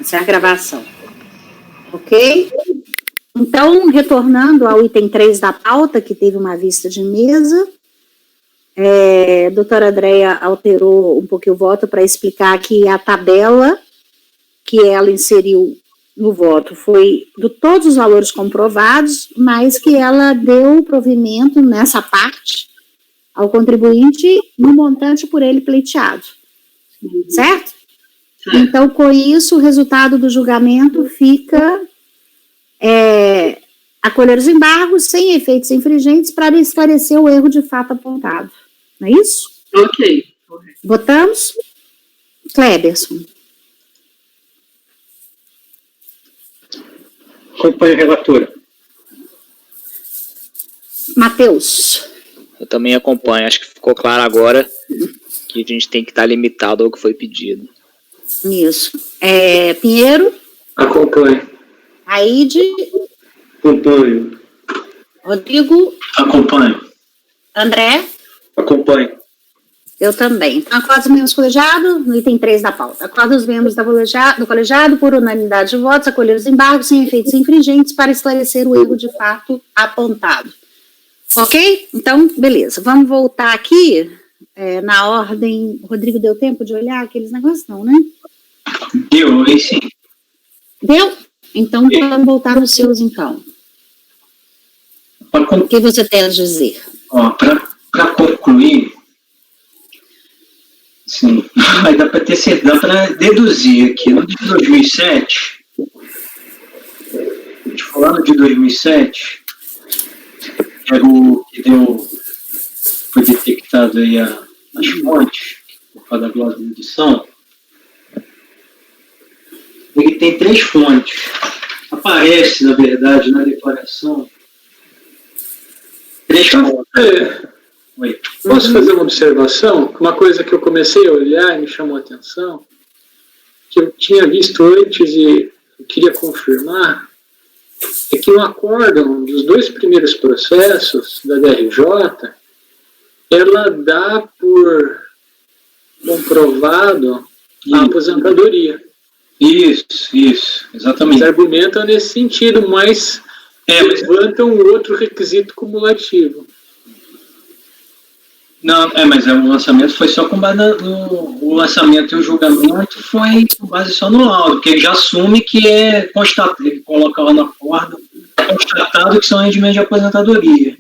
Essa é a gravação. Ok? Então, retornando ao item 3 da pauta, que teve uma vista de mesa, a doutora Andréia alterou um pouquinho o voto para explicar que a tabela que ela inseriu no voto foi de todos os valores comprovados, mas que ela deu provimento nessa parte ao contribuinte no montante por ele pleiteado. Certo? Então, com isso, o resultado do julgamento fica acolher os embargos sem efeitos infringentes para esclarecer o erro de fato apontado. Não é isso? Ok. Votamos? Cleberson. Acompanho a relatora. Matheus. Eu também acompanho. Acho que ficou claro agora que a gente tem que estar limitado ao que foi pedido. Isso. Pinheiro? Acompanho. Aide? Acompanho. Rodrigo? Acompanho. André? Acompanho. Eu também. Então, acordo dos membros do colegiado, no item 3 da pauta. Acordo dos membros do colegiado, por unanimidade de votos, acolher os embargos sem efeitos infringentes para esclarecer o erro de fato apontado. Ok? Então, beleza. Vamos voltar aqui na ordem. Rodrigo, deu tempo de olhar aqueles negócios? Não, né? Deu, aí sim. Deu? Então, vamos voltar nos seus, então. O que você tem a dizer? Para concluir, sim, mas dá para deduzir aqui. No de 2007, falando de 2007, era o que foi detectado aí as fontes, por causa da glose de medição. Ele tem 3 fontes. Aparece, na verdade, na declaração, 3 fontes. Oi. Posso fazer uma observação? Uma coisa que eu comecei a olhar e me chamou a atenção, que eu tinha visto antes e eu queria confirmar, é que no acórdão dos 2 primeiros processos da DRJ, ela dá por comprovado a aposentadoria. Isso, exatamente. Eles argumentam nesse sentido, mas levantam outro requisito cumulativo. Não, mas o lançamento foi só com base o lançamento e o julgamento foi com base só no laudo, porque ele já assume que é constatado, ele coloca lá na corda, constatado que são rendimentos de aposentadoria.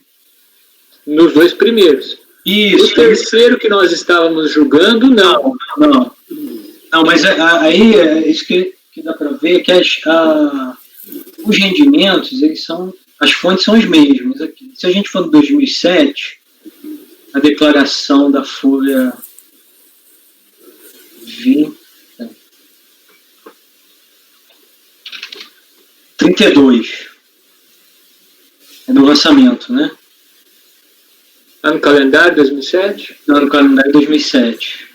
Nos 2 primeiros. Isso. O terceiro que nós estávamos julgando, não. Não, mas aí é isso que dá para ver, que os rendimentos, as fontes são as mesmas. Aqui. Se a gente for no 2007, a declaração da folha 32 é do lançamento, né? No calendário 2007? Não, no calendário 2007.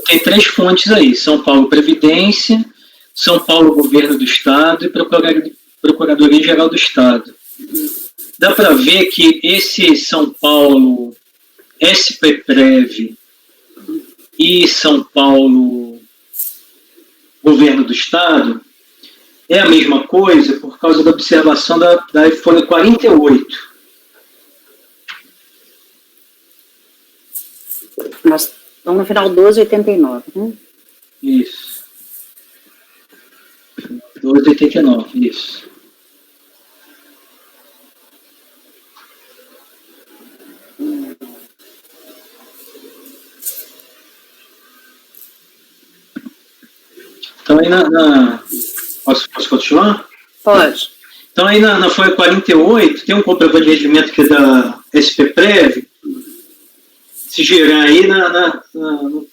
Tem 3 fontes aí: São Paulo Previdência, São Paulo Governo do Estado e Procuradoria-Geral do Estado. Dá para ver que esse São Paulo SPPrev e São Paulo Governo do Estado é a mesma coisa por causa da observação da folha 48. Nós estamos no final 12,89, né? Isso. 12,89, isso. Então aí Posso continuar? Pode. Então aí na folha 48 tem um comprovante de rendimento que é da SPPrev. Se girar aí no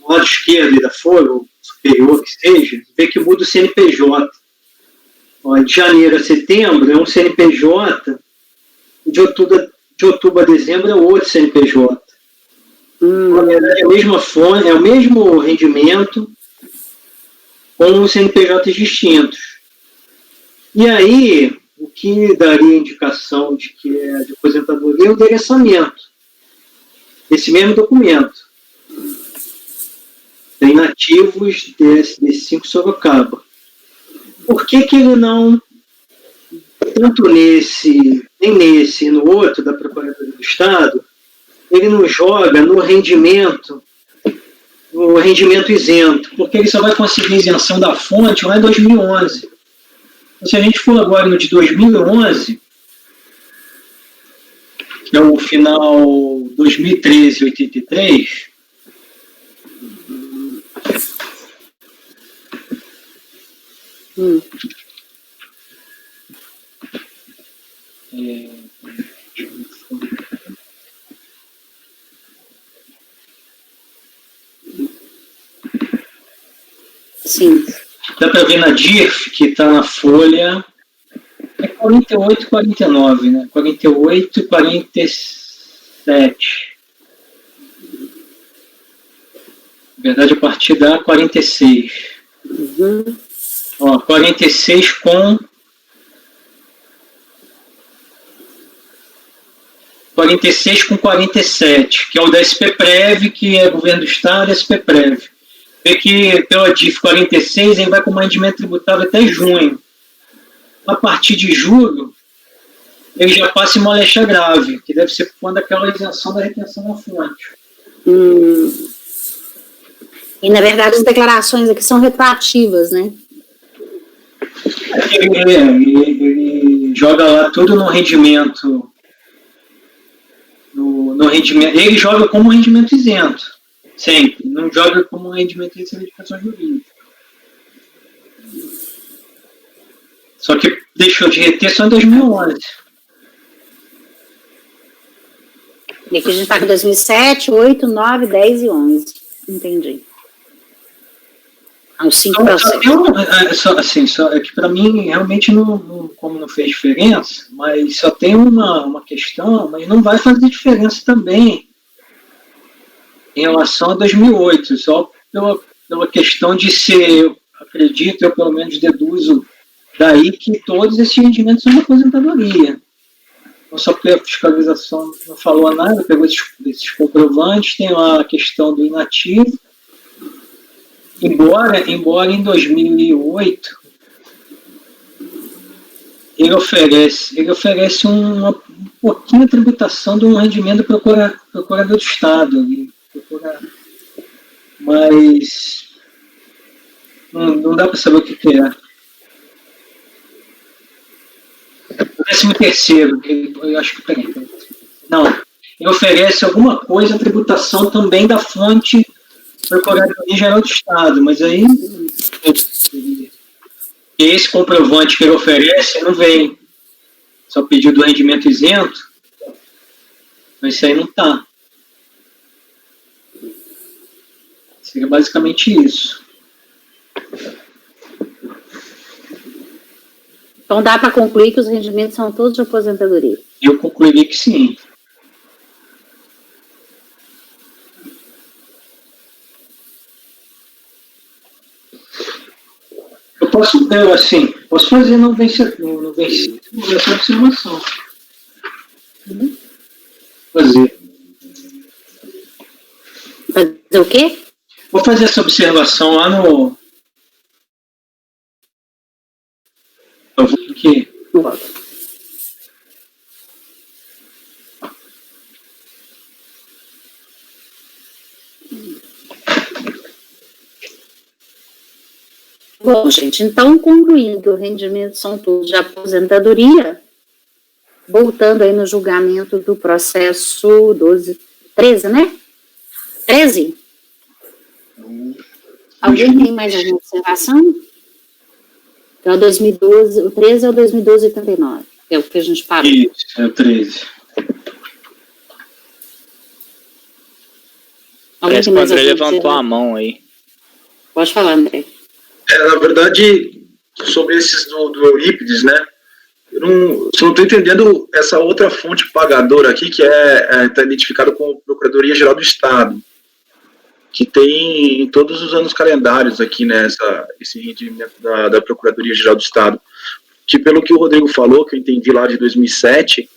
lado esquerdo da folha, ou superior que seja, vê que muda o CNPJ. Ó, de janeiro a setembro é um CNPJ, e de outubro a dezembro é outro CNPJ. Na verdade, é a mesma fonte, é o mesmo rendimento, com CNPJs distintos. E aí, o que que daria indicação de que é de aposentadoria é o endereçamento. Esse mesmo documento. Tem nativos desse 5 Sorocaba. Por que ele não, tanto nem nesse e no outro da Procuradoria do Estado, ele não joga no rendimento isento? Porque ele só vai conseguir isenção da fonte lá em 2011. Então, se a gente for agora no de 2011, que é o final 2013-83, Sim. Dá para ver na DIRF, que está na folha, é 48 e 49, né? 48 e 47. Na verdade, a partir da 46. Uhum. Ó, 46 com 47, que é o da SPPREV, que é Governo do Estado, SPPREV. Vê que pela DIF 46, ele vai com rendimento tributável até junho. A partir de julho, ele já passa em moléstia grave, que deve ser quando aquela isenção da retenção na fonte. E, na verdade, as declarações aqui são retroativas, né? Ele joga lá tudo no rendimento. No rendimento. Ele joga como rendimento isento. Sempre. Não joga como rendimento de certificação jurídica. Só que deixou de reter só em 2011. E aqui a gente está com 2007, 8, 9, 10 e 11. Entendi. Os 5 processos. É que para mim realmente como não fez diferença, mas só tem uma questão, mas não vai fazer diferença também em relação a 2008, só pela questão de ser, eu acredito, eu pelo menos deduzo daí que todos esses rendimentos são uma aposentadoria. Então, só porque a fiscalização não falou nada, pegou esses comprovantes, tem lá a questão do inativo, embora em 2008 ele oferece um pouquinho de tributação de um rendimento do procurador do Estado. Mas não dá para saber o que é. O 13º, eu acho que não, ele oferece alguma coisa, a tributação também da fonte Procuradoria Geral do Estado, mas aí esse comprovante que ele oferece não vem. Só pediu do rendimento isento, mas isso aí não está. Seria basicamente isso. Então dá para concluir que os rendimentos são todos de aposentadoria? Eu concluiria que sim. Eu posso fazer no vencimento essa observação. Fazer o quê? Vou fazer essa observação lá no... Eu vou aqui. Bom, gente, então, concluindo que os rendimentos são todos de aposentadoria, voltando aí no julgamento do processo 13, né? 13? Alguém tem mais alguma observação? Então, o 2012, o 13 é o 2012-89, é o que a gente parou. Isso, é o 13. Parece que o André levantou a mão aí. Pode falar, André. Na verdade, sobre esses do Eurípides, né? Eu não estou entendendo essa outra fonte pagadora aqui, que está identificada como Procuradoria-Geral do Estado, que tem em todos os anos calendários aqui, né, esse rendimento da Procuradoria-Geral do Estado. que pelo que o Rodrigo falou, que eu entendi lá de 2007,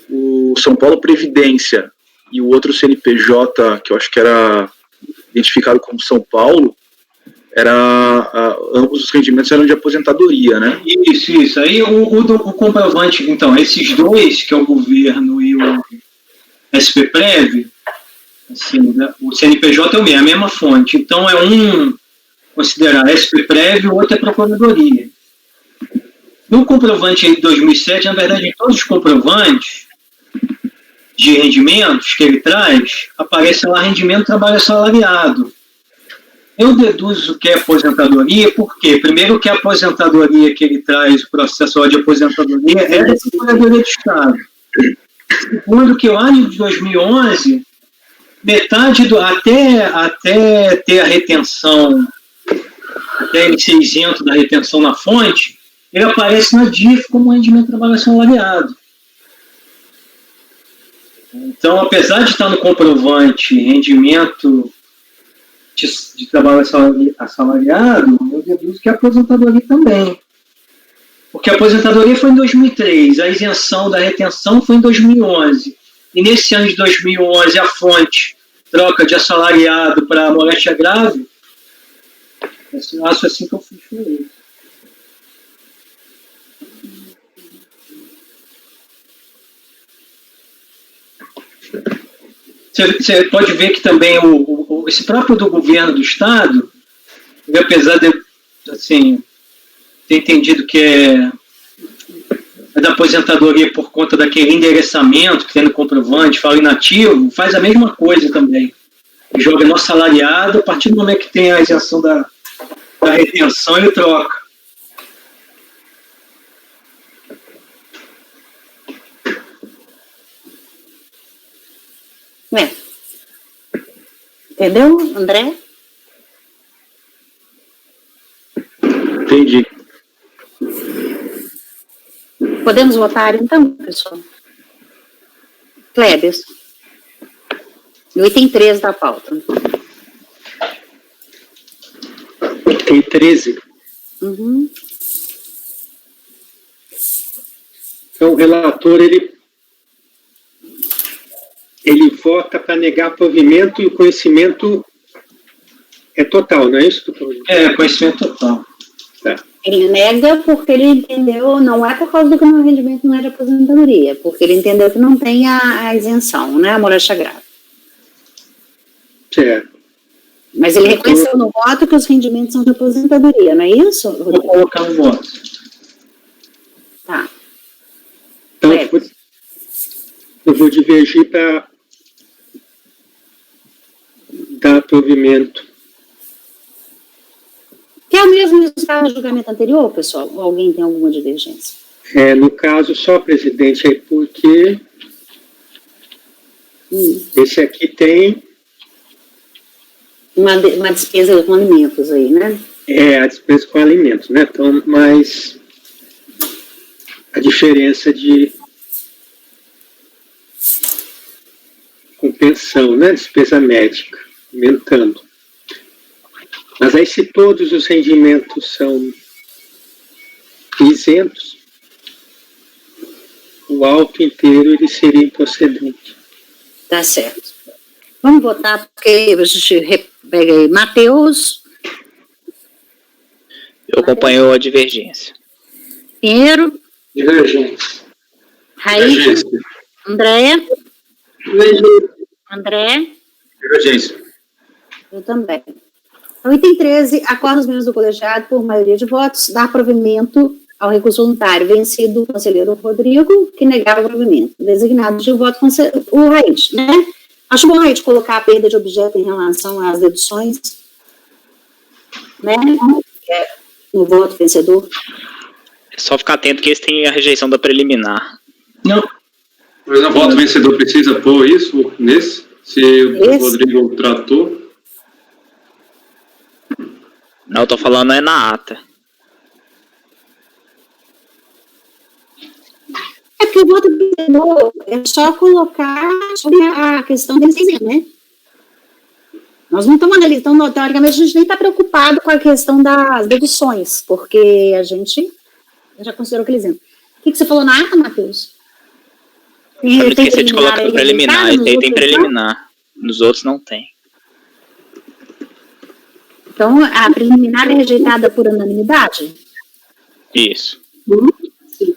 o São Paulo Previdência e o outro CNPJ, que eu acho que era identificado como São Paulo, ambos os rendimentos eram de aposentadoria, né? Isso. Aí o comprovante, então, esses dois, que é o governo e o SPPrev, assim, o CNPJ é o mesmo, a mesma fonte. Então, é um considerar SPPrev e o outro é Procuradoria. No comprovante aí de 2007, na verdade, em todos os comprovantes de rendimentos que ele traz, aparece lá rendimento trabalho assalariado. Eu deduzo que é aposentadoria, porque, primeiro, que a aposentadoria que ele traz, o processo de aposentadoria, é da Procuradoria do Estado. Segundo, que lá em 2011, metade até ter a retenção, até ele ser isento da retenção na fonte, ele aparece na DIF como rendimento de trabalho assalariado. Então, apesar de estar no comprovante rendimento de trabalho assalariado, eu deduzo que a aposentadoria também. Porque a aposentadoria foi em 2003, a isenção da retenção foi em 2011. E nesse ano de 2011, a fonte troca de assalariado para moléstia grave. Eu acho assim que eu fiz com ele. Você pode ver que também esse próprio do governo do Estado, apesar de assim, ter entendido que é da aposentadoria por conta daquele endereçamento que tem no comprovante, fala inativo, faz a mesma coisa também. Joga no assalariado, a partir do momento que tem a isenção da retenção, ele troca. Entendeu, André? Entendi. Podemos votar, então, pessoal? Kleber. O item 3 da pauta. Item 13. Uhum. Então, o relator, ele vota para negar provimento e o conhecimento é total, não é isso, doutor? É, conhecimento total. Tá. Ele nega porque ele entendeu, não é por causa do que o meu rendimento não é de aposentadoria, porque ele entendeu que não tem a isenção, né, a moléstia grave. Certo. Mas ele reconheceu no voto que os rendimentos são de aposentadoria, não é isso, Rodrigo? Vou colocar no voto. Tá. Então, eu vou divergir para dar provimento. Que é o mesmo resultado do julgamento anterior, pessoal? Ou alguém tem alguma divergência? No caso, só, presidente, é porque esse aqui tem uma despesa com alimentos aí, né? a despesa com alimentos, né? Então, mas a diferença com pensão, né? Despesa médica, aumentando. Mas aí, se todos os rendimentos são isentos, o auto inteiro ele seria improcedente. Tá certo. Vamos votar, porque a gente pega aí. Matheus. Eu acompanho a divergência. Pinheiro. Divergência. Raíssa. Andréia. André. Divergência. Eu também. Então, item 13, acorda os membros do colegiado por maioria de votos, dar provimento ao recurso voluntário vencido o conselheiro Rodrigo, que negava o provimento, designado de voto o Raid, né? Acho bom, Raid, colocar a perda de objeto em relação às deduções, né? No voto vencedor. É só ficar atento que esse tem a rejeição da preliminar. Não. Mas o voto vencedor precisa pôr isso nesse? Se o Rodrigo tratou? Não, eu tô falando é na ata. É porque o voto vencedor é só colocar sobre a questão do isento, né? Nós não estamos analisando, teoricamente, a gente nem está preocupado com a questão das deduções, porque a gente já considerou aquele isento. O que você falou na ata, Matheus? Eu esqueci de colocar no preliminar, esse aí tem outros preliminar. Nos outros não tem. Então, a preliminar é rejeitada por unanimidade? Isso. Sim.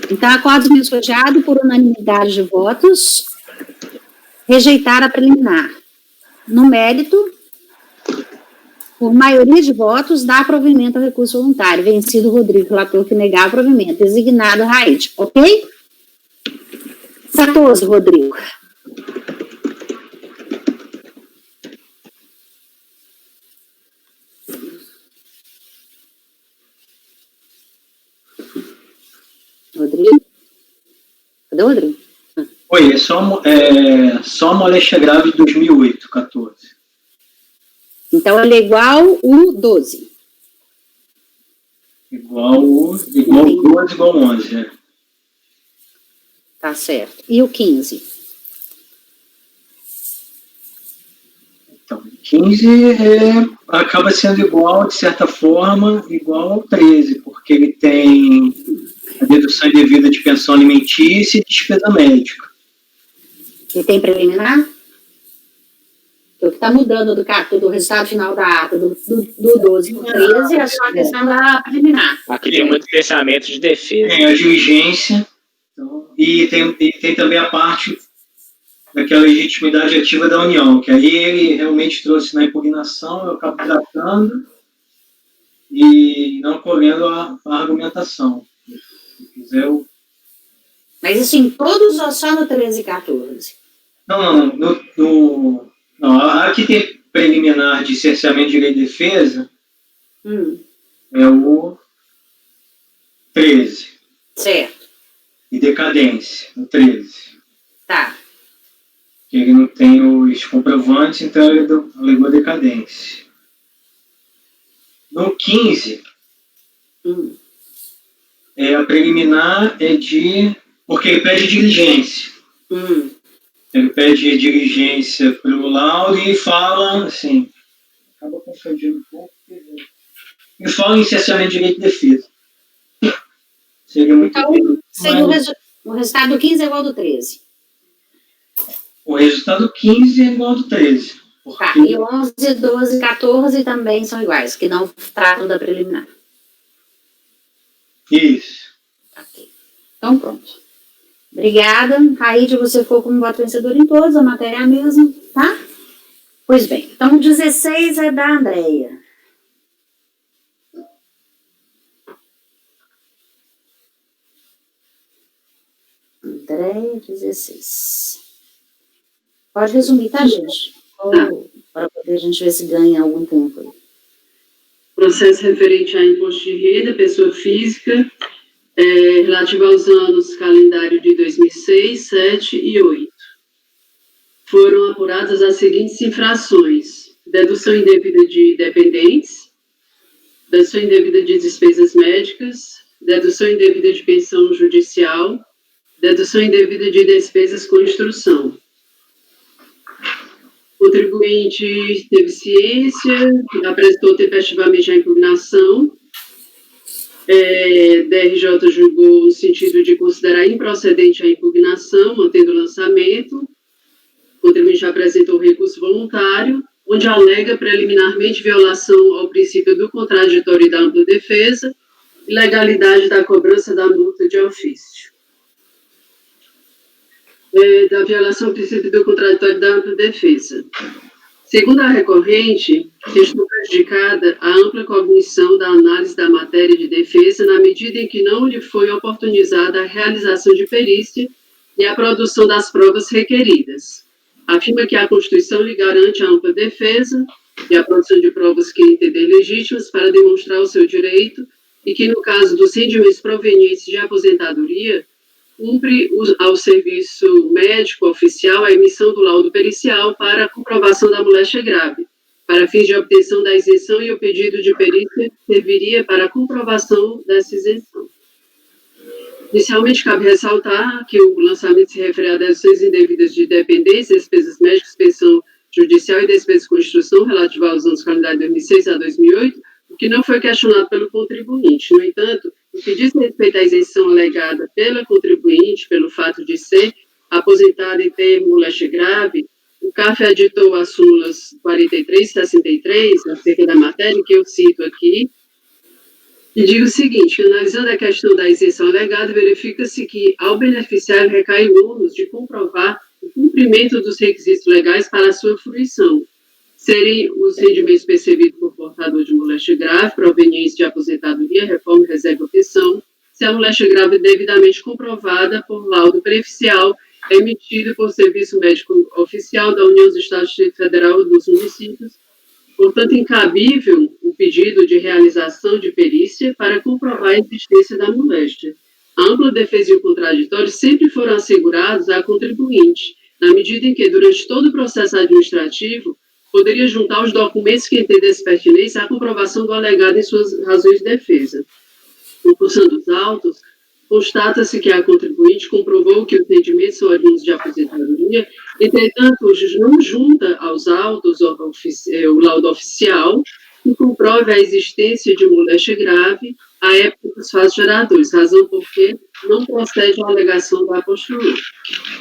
Então, acordo mensurgiado por unanimidade de votos, rejeitar a preliminar. No mérito, por maioria de votos, dá provimento ao recurso voluntário. Vencido Rodrigo, relator que negar o provimento. Designado Raide. Ok? 14, Rodrigo. Rodrigo? Cadê o Rodrigo? Oi, só moléstia grave de 2008, 14. Então, ele é igual o 12. Igual 12, igual 11, né? Tá certo. E o 15? Então, 15 acaba sendo igual, de certa forma, igual ao 13, porque ele tem a dedução indevida de pensão alimentícia e despesa médica. E tem preliminar? O que está mudando do resultado final da ata do 12 para 13 é só a questão da preliminar. Aqui tem muito pensamento de defesa. Tem a diligência, então, e tem também a parte daquela legitimidade ativa da União, que aí ele realmente trouxe na impugnação, eu acabo tratando e não colhendo a argumentação. Se quiser, Mas isso em todos ou só no 13 e 14? Não. Aqui tem preliminar de cerceamento de lei de defesa, é o 13. Certo. E decadência, o 13. Tá. Que ele não tem os comprovantes, então ele alegou decadência. No 15, a preliminar é porque ele pede diligência. Ele pede diligência pelo laudo e fala, assim, acaba confundindo um pouco, e fala em cerceamento de direito de defesa. Seria muito Então, o resultado do 15 é igual ao do 13. O resultado 15 é igual ao do 13. Porque... Tá, e 11, 12 e 14 também são iguais, que não tratam da preliminar. Isso. Ok. Então, pronto. Obrigada. Raíde, você ficou como voto vencedor em todos, a matéria é a mesma, tá? Pois bem, então 16 é da Andréia. Andréia, 16. Pode resumir, tá, gente? Para poder a gente ver se ganha algum tempo aí. Processo referente a imposto de renda, pessoa física, relativo aos anos calendário de 2006, 7 e 8. Foram apuradas as seguintes infrações: dedução indevida de dependentes, dedução indevida de despesas médicas, dedução indevida de pensão judicial, dedução indevida de despesas com instrução. O contribuinte teve ciência, apresentou tempestivamente a impugnação, DRJ julgou no sentido de considerar improcedente a impugnação, mantendo o lançamento. O contribuinte apresentou recurso voluntário, onde alega preliminarmente violação ao princípio do contraditório e da ampla defesa e legalidade da cobrança da multa de ofício. Da violação ao princípio do contraditório e da ampla defesa. Segundo a recorrente, restou prejudicada a ampla cognição da análise da matéria de defesa na medida em que não lhe foi oportunizada a realização de perícia e a produção das provas requeridas. Afirma que a Constituição lhe garante a ampla defesa e a produção de provas que entender legítimas para demonstrar o seu direito e que, no caso dos rendimentos provenientes de aposentadoria, cumpre ao serviço médico oficial a emissão do laudo pericial para a comprovação da moléstia grave, para fins de obtenção da isenção, e o pedido de perícia serviria para a comprovação dessa isenção. Inicialmente, cabe ressaltar que o lançamento se refere a deduções indevidas de dependência, despesas médicas, pensão judicial e despesas de construção relativa aos anos calendário de 2006 a 2008, o que não foi questionado pelo contribuinte. No entanto, o que diz respeito à isenção alegada pela contribuinte, pelo fato de ser aposentada e ter moléstia grave, o CAF aditou as súmulas 43 e 63, acerca da matéria, que eu cito aqui, e digo o seguinte: analisando a questão da isenção alegada, verifica-se que ao beneficiário recai o ônus de comprovar o cumprimento dos requisitos legais para a sua fruição, serem os rendimentos percebidos por portador de moléstia grave, provenientes de aposentadoria, reforma, reserva ou pensão, se a moléstia grave é devidamente comprovada por laudo pericial emitido por Serviço Médico Oficial da União dos Estados, Distrito Federal e dos municípios. Portanto, incabível o pedido de realização de perícia para comprovar a existência da moléstia. A ampla defesa e o contraditório sempre foram assegurados à contribuinte, na medida em que, durante todo o processo administrativo, poderia juntar os documentos que entendesse pertinentes à comprovação do alegado em suas razões de defesa. Concursando os autos, constata-se que a contribuinte comprovou que os rendimentos são oriundos de aposentadoria, entretanto, não junta aos autos o laudo oficial que comprove a existência de moléstia grave à época dos fatos geradores, razão por que não procede a alegação da apostolante.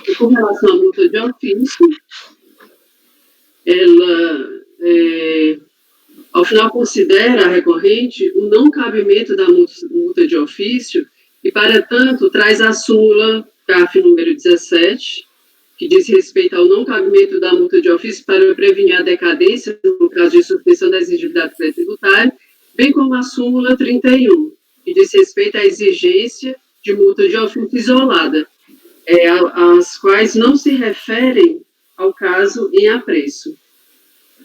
E com relação à multa de ofício, ela, ao final, considera a recorrente o não cabimento da multa de ofício e, para tanto, traz a súmula CAF número 17, que diz respeito ao não cabimento da multa de ofício para prevenir a decadência no caso de suspensão da exigibilidade tributária, bem como a súmula 31, que diz respeito à exigência de multa de ofício isolada, as quais não se referem ao caso em apreço.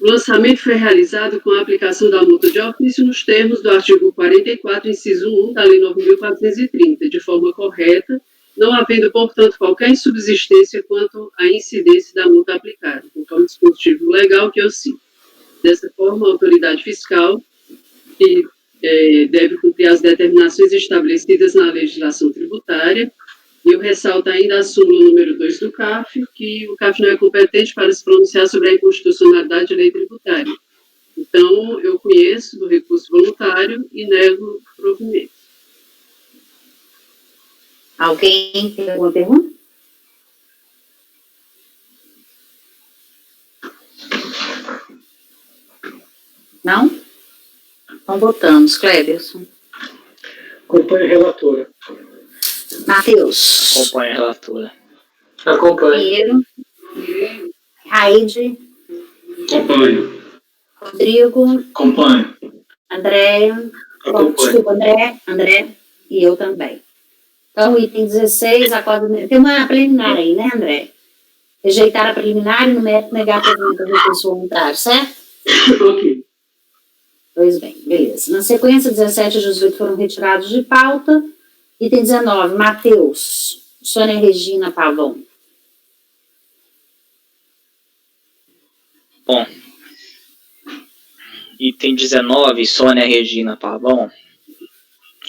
O lançamento foi realizado com a aplicação da multa de ofício nos termos do artigo 44, inciso 1 da Lei 9.430, de forma correta, não havendo, portanto, qualquer insubsistência quanto à incidência da multa aplicada, conforme o dispositivo legal que eu cito. Dessa forma, a autoridade fiscal, que deve cumprir as determinações estabelecidas na legislação tributária, e eu ressalto ainda a súmula número 2 do CAF, que o CAF não é competente para se pronunciar sobre a inconstitucionalidade da lei tributária. Então, eu conheço do recurso voluntário e nego o provimento. Alguém tem alguma pergunta? Não? Então, votamos. Cleberson. Acompanhe a relatora. Matheus. Acompanha a relatora. Acompanhe. Pinheiro. Raide. Acompanho. Rodrigo. Acompanho. Andréia. Desculpa, André. E eu também. Então, item 16, tem uma preliminar aí, né, André? Rejeitar a preliminar e no mérito negar a pergunta do recurso voluntário, certo? Ok. Pois bem, beleza. Na sequência, 17 e 18 foram retirados de pauta. Item 19, Matheus. Sônia Regina Pavão. Bom, item 19, Sônia Regina Pavão.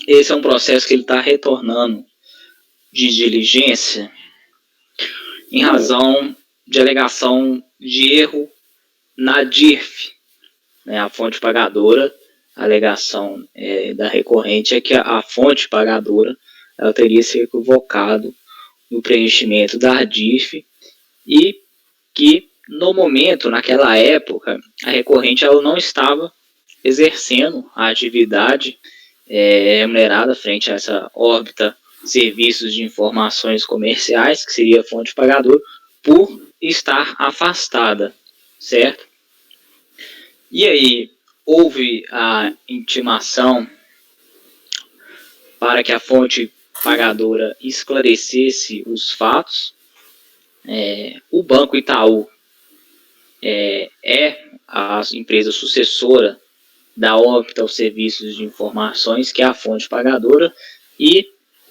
Esse é um processo que ele está retornando de diligência em razão de alegação de erro na DIRF, né, a fonte pagadora. A alegação da recorrente é que a fonte pagadora ela teria se equivocado no preenchimento da DIRF e que no momento, naquela época, a recorrente ela não estava exercendo a atividade remunerada frente a essa órbita serviços de informações comerciais, que seria a fonte pagadora, por estar afastada, certo? E aí, houve a intimação para que a fonte pagadora esclarecesse os fatos. O Banco Itaú é a empresa sucessora da órbita aos serviços de informações, que é a fonte pagadora, e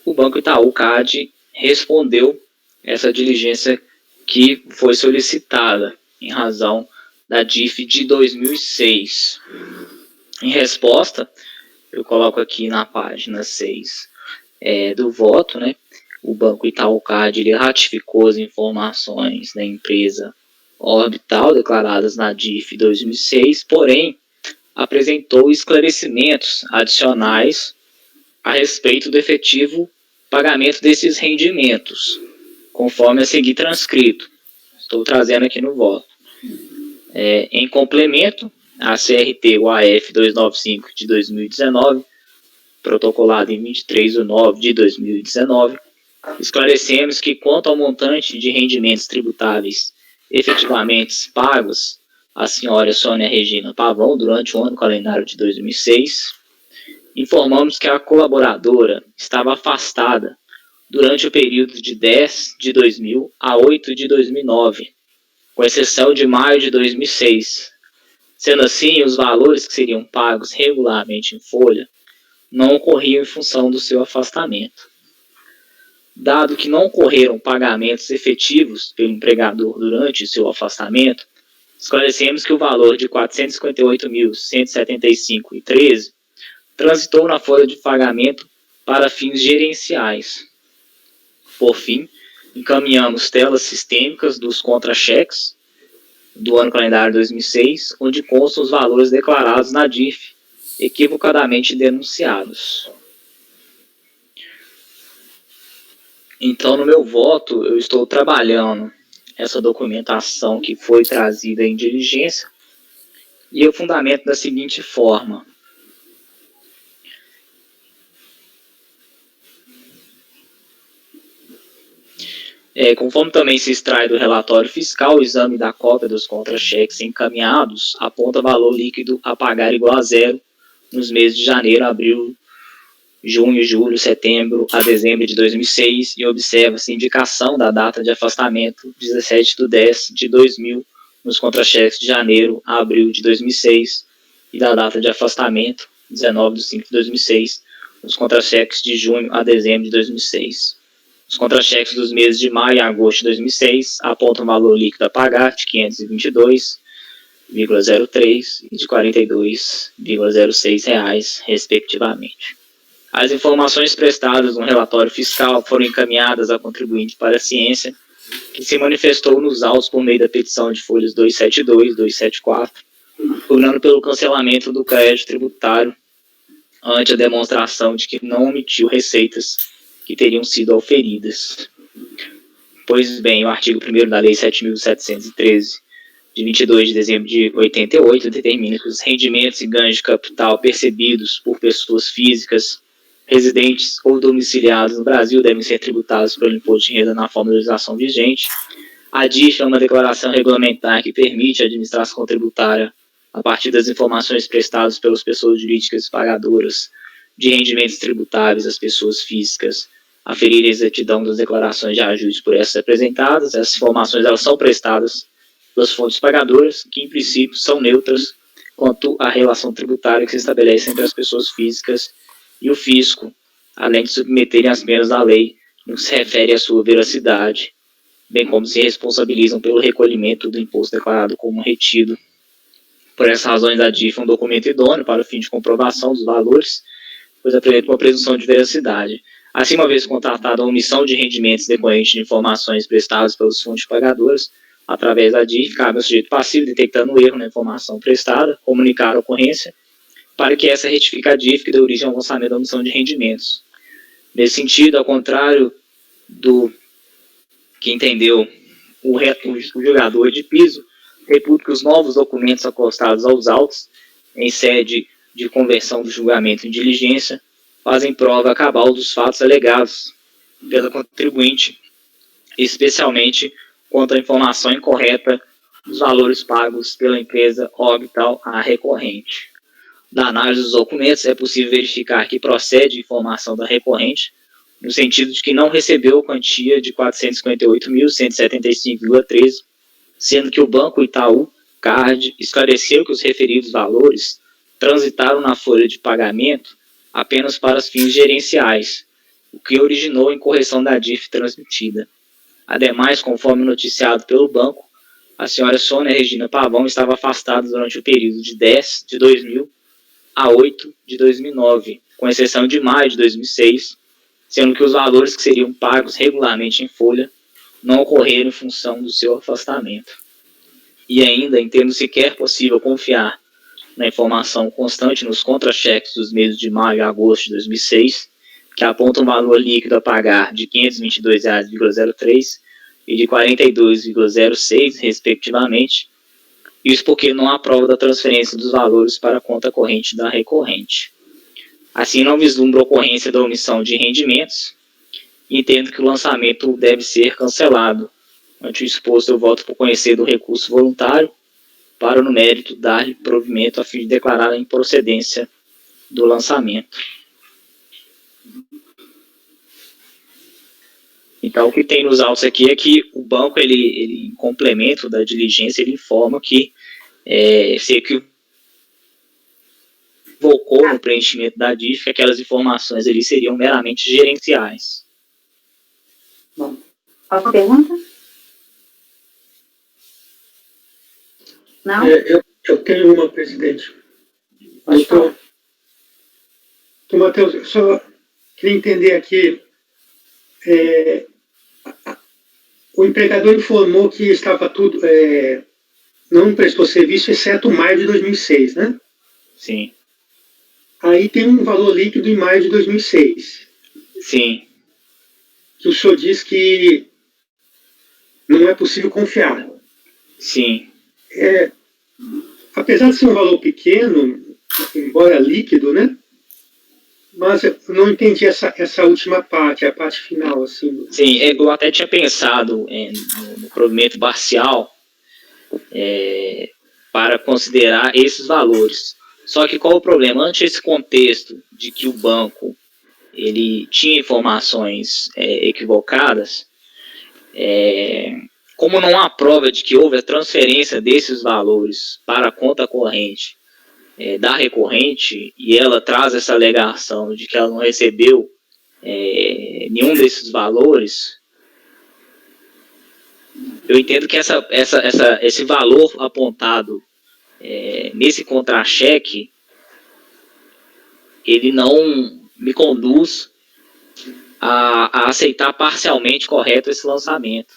o Banco Itaú CAD respondeu essa diligência que foi solicitada em razão da DIF de 2006. Em resposta, eu coloco aqui na página 6 do voto, né? O Banco Itaú CAD ele ratificou as informações da empresa orbital declaradas na DIF 2006, porém apresentou esclarecimentos adicionais a respeito do efetivo pagamento desses rendimentos, conforme a seguir transcrito. Estou trazendo aqui no voto. Em complemento, a CRT-UAF 295 de 2019, protocolada em 23/9/2019, esclarecemos que, quanto ao montante de rendimentos tributáveis efetivamente pagos à senhora Sônia Regina Pavão durante o ano calendário de 2006, informamos que a colaboradora estava afastada durante o período de 10 de 2000 a 8 de 2009, com exceção de maio de 2006. Sendo assim, os valores que seriam pagos regularmente em folha não ocorriam em função do seu afastamento. Dado que não ocorreram pagamentos efetivos pelo empregador durante seu afastamento, esclarecemos que o valor de R$ 458.175,13 transitou na folha de pagamento para fins gerenciais. Por fim, encaminhamos telas sistêmicas dos contra-cheques do ano calendário 2006, onde constam os valores declarados na DIF, equivocadamente denunciados. Então, no meu voto, eu estou trabalhando essa documentação que foi trazida em diligência e eu fundamento da seguinte forma. Conforme também se extrai do relatório fiscal, o exame da cópia dos contra-cheques encaminhados aponta valor líquido a pagar igual a zero nos meses de janeiro, abril, junho, julho, setembro a dezembro de 2006 e observa-se indicação da data de afastamento 17/10/2000 nos contra-cheques de janeiro a abril de 2006 e da data de afastamento 19/5/2006 nos contra-cheques de junho a dezembro de 2006. Os contra-cheques dos meses de maio e agosto de 2006 apontam valor líquido a pagar de R$ 522,03 e de R$ 42,06, respectivamente. As informações prestadas no relatório fiscal foram encaminhadas ao contribuinte para a ciência, que se manifestou nos autos por meio da petição de folhas 272 e 274, pugnando pelo cancelamento do crédito tributário ante a demonstração de que não omitiu receitas que teriam sido auferidas. Pois bem, o artigo 1º da Lei 7.713, de 22 de dezembro de 88, determina que os rendimentos e ganhos de capital percebidos por pessoas físicas, residentes ou domiciliados no Brasil devem ser tributados pelo imposto de renda na forma de legislação vigente. A DIF é uma declaração regulamentar que permite a administração tributária, a partir das informações prestadas pelas pessoas jurídicas pagadoras de rendimentos tributáveis às pessoas físicas, aferir a exatidão das declarações de ajuste por essas apresentadas. Essas informações elas são prestadas pelas fontes pagadoras, que em princípio são neutras quanto à relação tributária que se estabelece entre as pessoas físicas e o fisco, além de submeterem as penas da lei no que se refere à sua veracidade, bem como se responsabilizam pelo recolhimento do imposto declarado como retido. Por essas razões, a DIF é um documento idôneo para o fim de comprovação dos valores, pois apresenta uma presunção de veracidade. Assim, uma vez contratada a omissão de rendimentos decorrentes de informações prestadas pelas fontes pagadoras, através da DIF, cabe ao sujeito passivo, detectando o erro na informação prestada, comunicar a ocorrência, para que essa retifique a DIF que dê origem ao lançamento da omissão de rendimentos. Nesse sentido, ao contrário do que entendeu o julgador de piso, reputo que os novos documentos acostados aos autos, em sede de conversão do julgamento em diligência, fazem prova cabal dos fatos alegados pela contribuinte, especialmente quanto à informação incorreta dos valores pagos pela empresa orbital à recorrente. Da análise dos documentos, é possível verificar que procede informação da recorrente, no sentido de que não recebeu quantia de R$ 458.175,13, sendo que o Banco Itaú Card esclareceu que os referidos valores transitaram na folha de pagamento apenas para os fins gerenciais, o que originou a incorreção da DIF transmitida. Ademais, conforme noticiado pelo banco, a senhora Sônia Regina Pavão estava afastada durante o período de 10 de 2000 a 8 de 2009, com exceção de maio de 2006, sendo que os valores que seriam pagos regularmente em folha não ocorreram em função do seu afastamento. e ainda entendo sequer possível confiar na informação constante nos contra-cheques dos meses de maio e agosto de 2006, que apontam um valor líquido a pagar de R$ 522,03 e de R$ 42,06, respectivamente, isso porque não há prova da transferência dos valores para a conta corrente da recorrente. Assim, não vislumbro a ocorrência da omissão de rendimentos e entendo que o lançamento deve ser cancelado. Ante o exposto, eu voto por conhecer do recurso voluntário para, no mérito, dar-lhe provimento a fim de declarar a improcedência do lançamento. Então, o que tem nos autos aqui é que o banco, ele em complemento da diligência, ele informa que se equivocou no preenchimento da DIF, que aquelas informações ali seriam meramente gerenciais. Bom, qual a pergunta? Não? Eu tenho uma, presidente. Doutor Matheus, eu só queria entender aqui. O empregador informou que estava tudo, não prestou serviço, exceto maio de 2006, né? Sim. Aí tem um valor líquido em maio de 2006. Sim. Que o senhor diz que não é possível confiar. Sim. Apesar de ser um valor pequeno, embora líquido, né? Mas eu não entendi essa última parte, a parte final, assim. Sim, eu até tinha pensado no provimento parcial para considerar esses valores. Só que qual o problema? Ante esse contexto de que o banco ele tinha informações equivocadas, como não há prova de que houve a transferência desses valores para a conta corrente da recorrente, e ela traz essa alegação de que ela não recebeu nenhum desses valores, eu entendo que esse valor apontado nesse contra-cheque, ele não me conduz a aceitar parcialmente correto esse lançamento,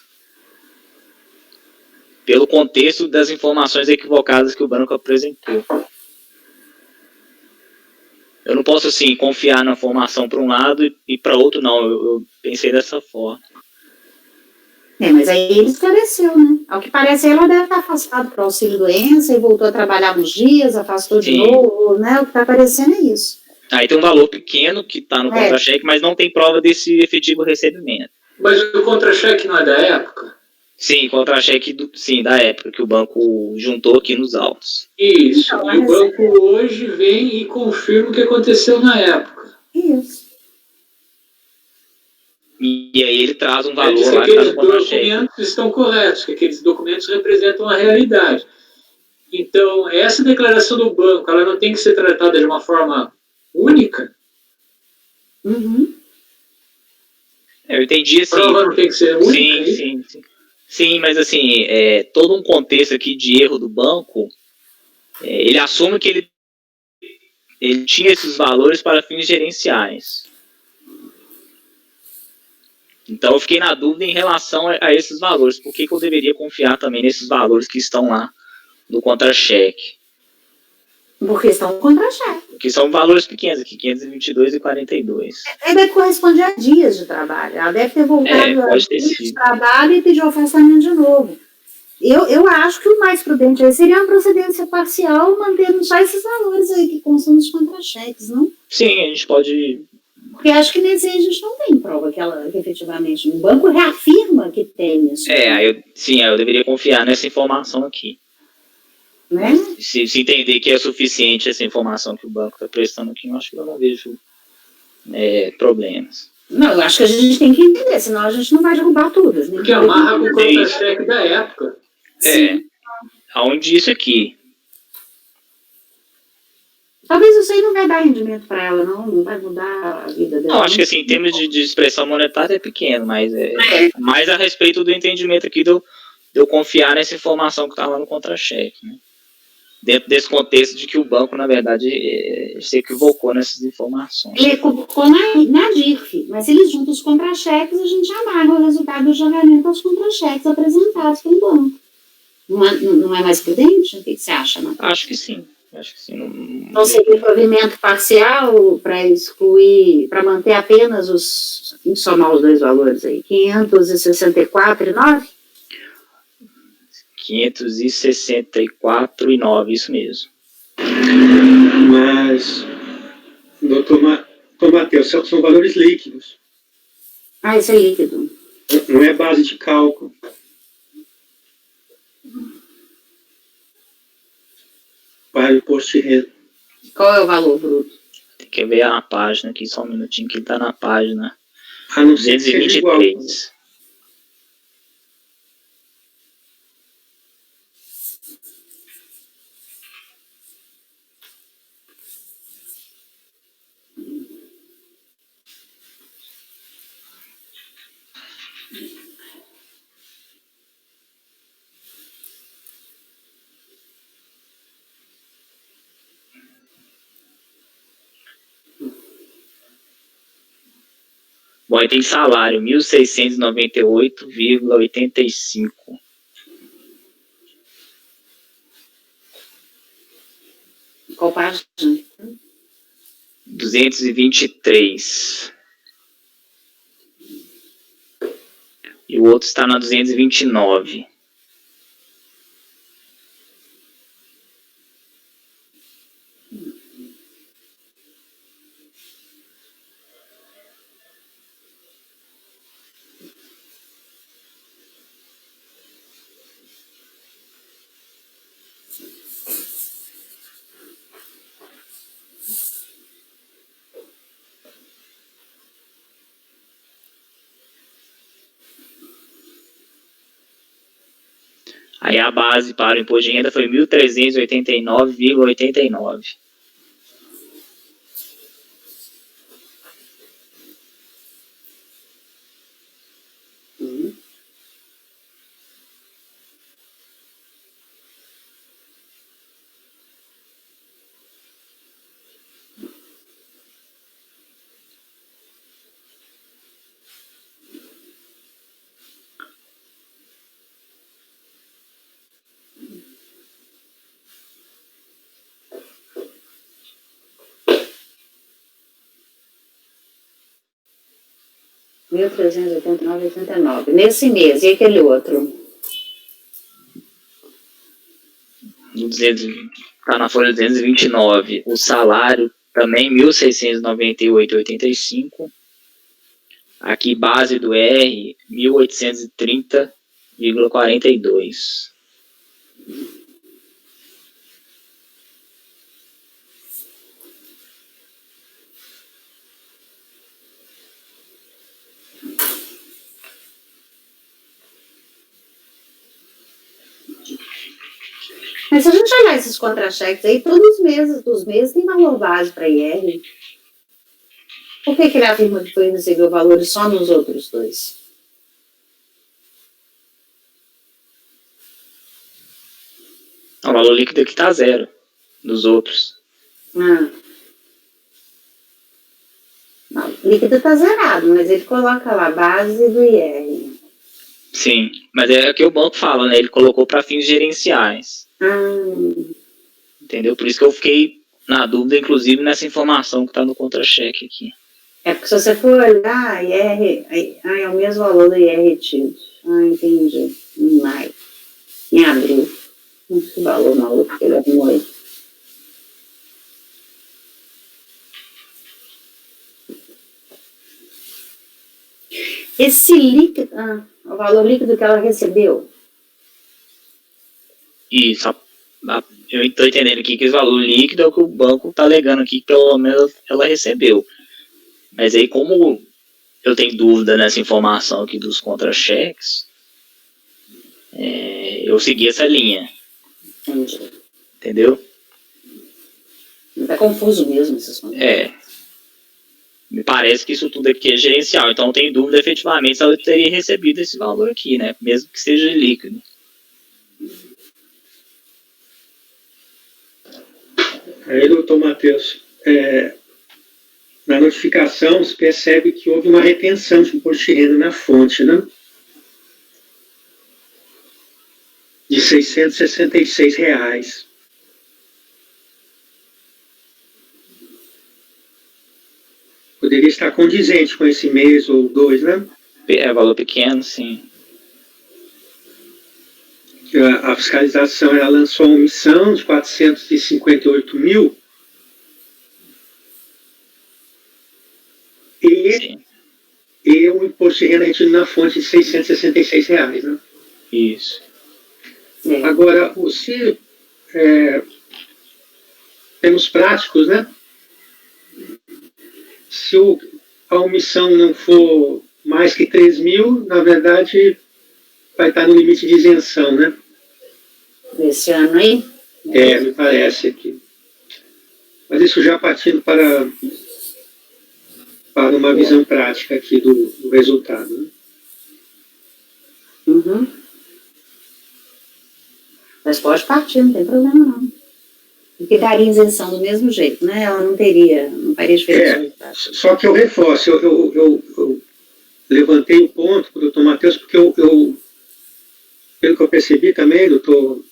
pelo contexto das informações equivocadas que o banco apresentou. Eu não posso, assim, confiar na informação para um lado e para outro não. Eu pensei dessa forma. Mas aí ele esclareceu, né? Ao que parece, ela deve estar afastada para auxílio-doença e voltou a trabalhar uns dias, afastou de novo, né? O que está aparecendo é isso. Aí tem um valor pequeno que está no contra-cheque, mas não tem prova desse efetivo recebimento. Mas o contra-cheque não é da época? Sim, contra-cheque da época, que o banco juntou aqui nos autos. Isso, e o banco hoje vem e confirma o que aconteceu na época. Isso. E aí ele traz um valor lá que aqueles documentos estão corretos, que aqueles documentos representam a realidade. Então, essa declaração do banco, ela não tem que ser tratada de uma forma única? Uhum. Eu entendi assim. A prova não tem que ser única? Sim, mas assim, todo um contexto aqui de erro do banco, ele assume que ele tinha esses valores para fins gerenciais. Então eu fiquei na dúvida em relação a esses valores. Por que eu deveria confiar também nesses valores que estão lá no contra-cheque? Porque estão no contra-cheque. Porque são valores pequenos aqui, 522 e 42. Deve corresponder a dias de trabalho. Ela deve ter voltado a dias de trabalho e pediu o afastamento de novo. Eu acho que o mais prudente aí seria uma procedência parcial, mantendo só esses valores aí que constam nos contra-cheques, não? Sim, a gente pode... Porque acho que nesse aí a gente não tem prova que efetivamente o banco reafirma que tem isso. Eu deveria confiar nessa informação aqui. Né? Se entender que é suficiente essa informação que o banco está prestando aqui, eu acho que eu não vejo problemas. Não, eu acho que a gente tem que entender, senão a gente não vai derrubar tudo. Porque amarra com o contra-cheque da época. Aonde isso aqui? Talvez isso aí não vai dar rendimento para ela, não vai mudar a vida dela. Não, acho que assim, em termos de expressão monetária é pequeno, mas mais a respeito do entendimento aqui de eu confiar nessa informação que está lá no contra-cheque, né? Dentro desse contexto de que o banco, na verdade, se equivocou nessas informações. Ele equivocou na DIRF, mas se eles juntam os contra-cheques, a gente amarra o resultado do julgamento aos contra-cheques apresentados pelo banco. Não é mais prudente? O que você acha, Matheus? Acho que sim. Então seria provimento parcial para excluir, para manter apenas somar os dois valores aí, 564,9? 564,9, isso mesmo. Mas, doutor Matheus, são valores líquidos. Ah, isso é líquido. Não é base de cálculo. Para o imposto de renda. Qual é o valor bruto? Tem que ver a página aqui, só um minutinho, que ele está na página A não ser que seja igual. 223. Bom, aí tem salário, 1.698,85. Qual página? 223. E o outro está na 229. Aí a base para o imposto de renda foi 1.389,89. R$ 1.389,89. Nesse mês, e aquele outro? Está na folha 229. O salário também 1.698,85. Aqui base do R 1.830,42. Mas se a gente olhar esses contra-cheques aí, todos os meses tem valor base para IR. Por que ele afirma que foi receber valores só nos outros dois? O valor líquido aqui está zero nos outros. Não, o líquido está zerado, mas ele coloca lá a base do IR. Sim, mas é o que o banco fala, né? Ele colocou para fins gerenciais. Entendeu? Por isso que eu fiquei na dúvida, inclusive, nessa informação que está no contra-cheque aqui. É porque se você for olhar, IR, é o mesmo valor do IR retido. Entendi. Em maio. Em abril. Que valor maluco que ele arrumou aí. Esse líquido, o valor líquido que ela recebeu. Isso, eu estou entendendo aqui que esse valor líquido é o que o banco está alegando aqui, que pelo menos ela recebeu. Mas aí, como eu tenho dúvida nessa informação aqui dos contra-cheques, eu segui essa linha. Entendi. Entendeu? Está confuso mesmo esses contra-cheques. Me parece que isso tudo aqui é gerencial, então eu tenho dúvida efetivamente se ela teria recebido esse valor aqui, né? Mesmo que seja líquido. Aí, doutor Matheus, na notificação se percebe que houve uma retenção de imposto de renda na fonte, né? De R$ R$666. Poderia estar condizente com esse mês ou 2, né? É valor pequeno, sim. A fiscalização ela lançou uma omissão de 458 mil e um imposto de renda retido na fonte de R$666, né? Isso. Agora, se termos práticos, né? Se a omissão não for mais que 3 mil, na verdade, vai estar no limite de isenção, né? Esse ano aí? Me parece aqui. Mas isso já partindo para uma visão prática aqui do resultado, né? Uhum. Mas pode partir, não tem problema não. Porque daria isenção do mesmo jeito, né? Ela não faria diferença. Só que eu reforço, eu levantei o ponto para o doutor Matheus, porque pelo que eu percebi também, doutor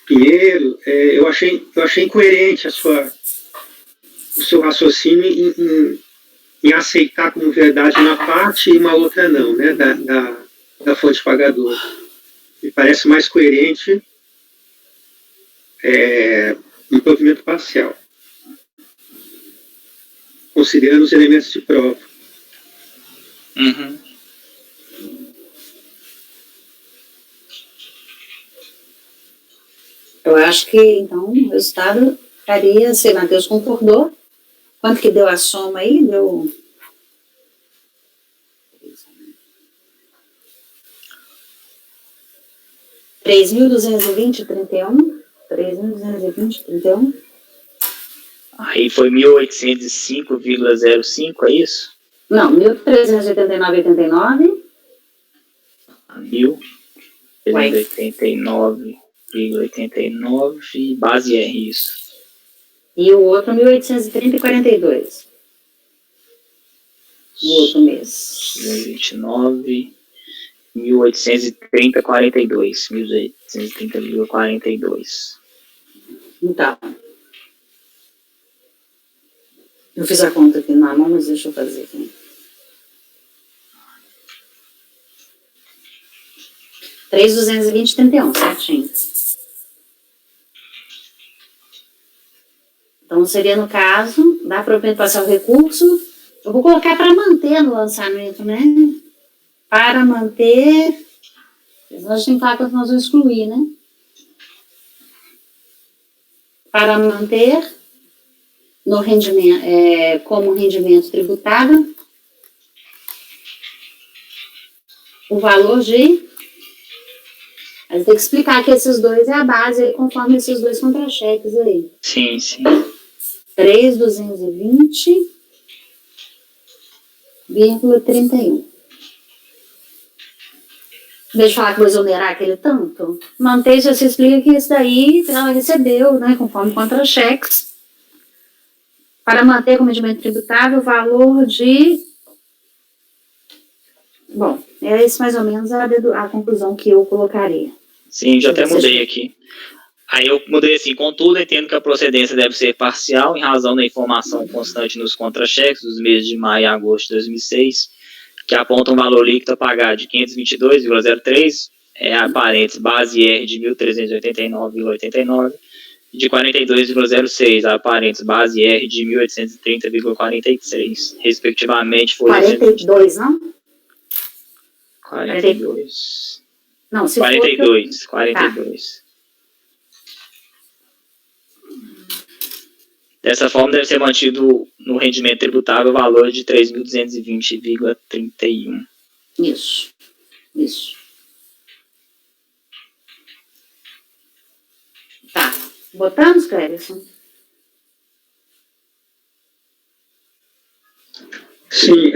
Pinheiro, eu achei incoerente o seu raciocínio em aceitar como verdade uma parte e uma outra não, né, da fonte pagadora. Me parece mais coerente um provimento parcial, considerando os elementos de prova. Uhum. Eu acho que, então, o resultado estaria, se Matheus concordou, quanto que deu a soma aí? Deu... R$3.220,31. 3.220,31. Aí foi 1.805,05, é isso? Não, 1.389,89. 1.389,89 base R, isso. E o outro 1.830,42. No outro mês. 2029, 1.830,42. 1.830,42. Então. Eu fiz a conta aqui na mão, mas deixa eu fazer aqui. 3.220,31, certinho. Então, seria no caso, dá para passar o recurso. Eu vou colocar para manter no lançamento, né? Para manter. Nós temos que falar quanto nós vamos excluir, né? Para manter no rendimento, como rendimento tributável, o valor de... Mas tem que explicar que esses dois é a base, aí, conforme esses dois contra-cheques aí. Sim, sim. 3.220,31. Deixa eu falar que vou exonerar aquele tanto. Mantém, já se explica que isso daí ela recebeu, né, conforme contra-cheques, para manter como rendimento tributável o valor de... Bom, é esse mais ou menos a conclusão que eu colocaria. Sim, já até mudei aqui. Aí eu mudei assim: contudo, entendo que a procedência deve ser parcial em razão da informação constante nos contra-cheques dos meses de maio e agosto de 2006, que apontam um valor líquido a pagar de 522,03, a parênteses, base R de 1.389,89, e de 42,06, a parênteses, base R de 1.830,46, respectivamente. Foi 42, não? 42. Não, se 42, for... 42. Tá. Dessa forma, deve ser mantido no rendimento tributável o valor de 3.220,31. Isso. Tá. Botamos, Clérison? Sim,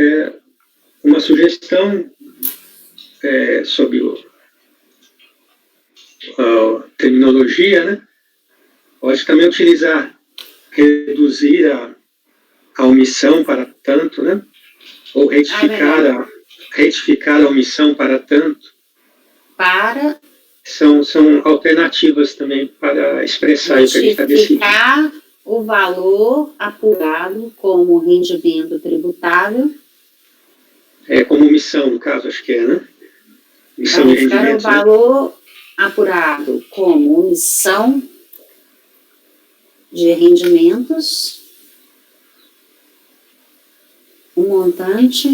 uma sugestão sobre a terminologia, né? Pode também utilizar reduzir a omissão para tanto, né? Ou retificar a omissão para tanto. Para São alternativas também para expressar o que a gente está decidindo. Justificar o valor apurado como rendimento tributável. Como missão, no caso, acho que é, né? Missão de Justificar rendimento. o valor apurado como omissão de rendimentos, o montante.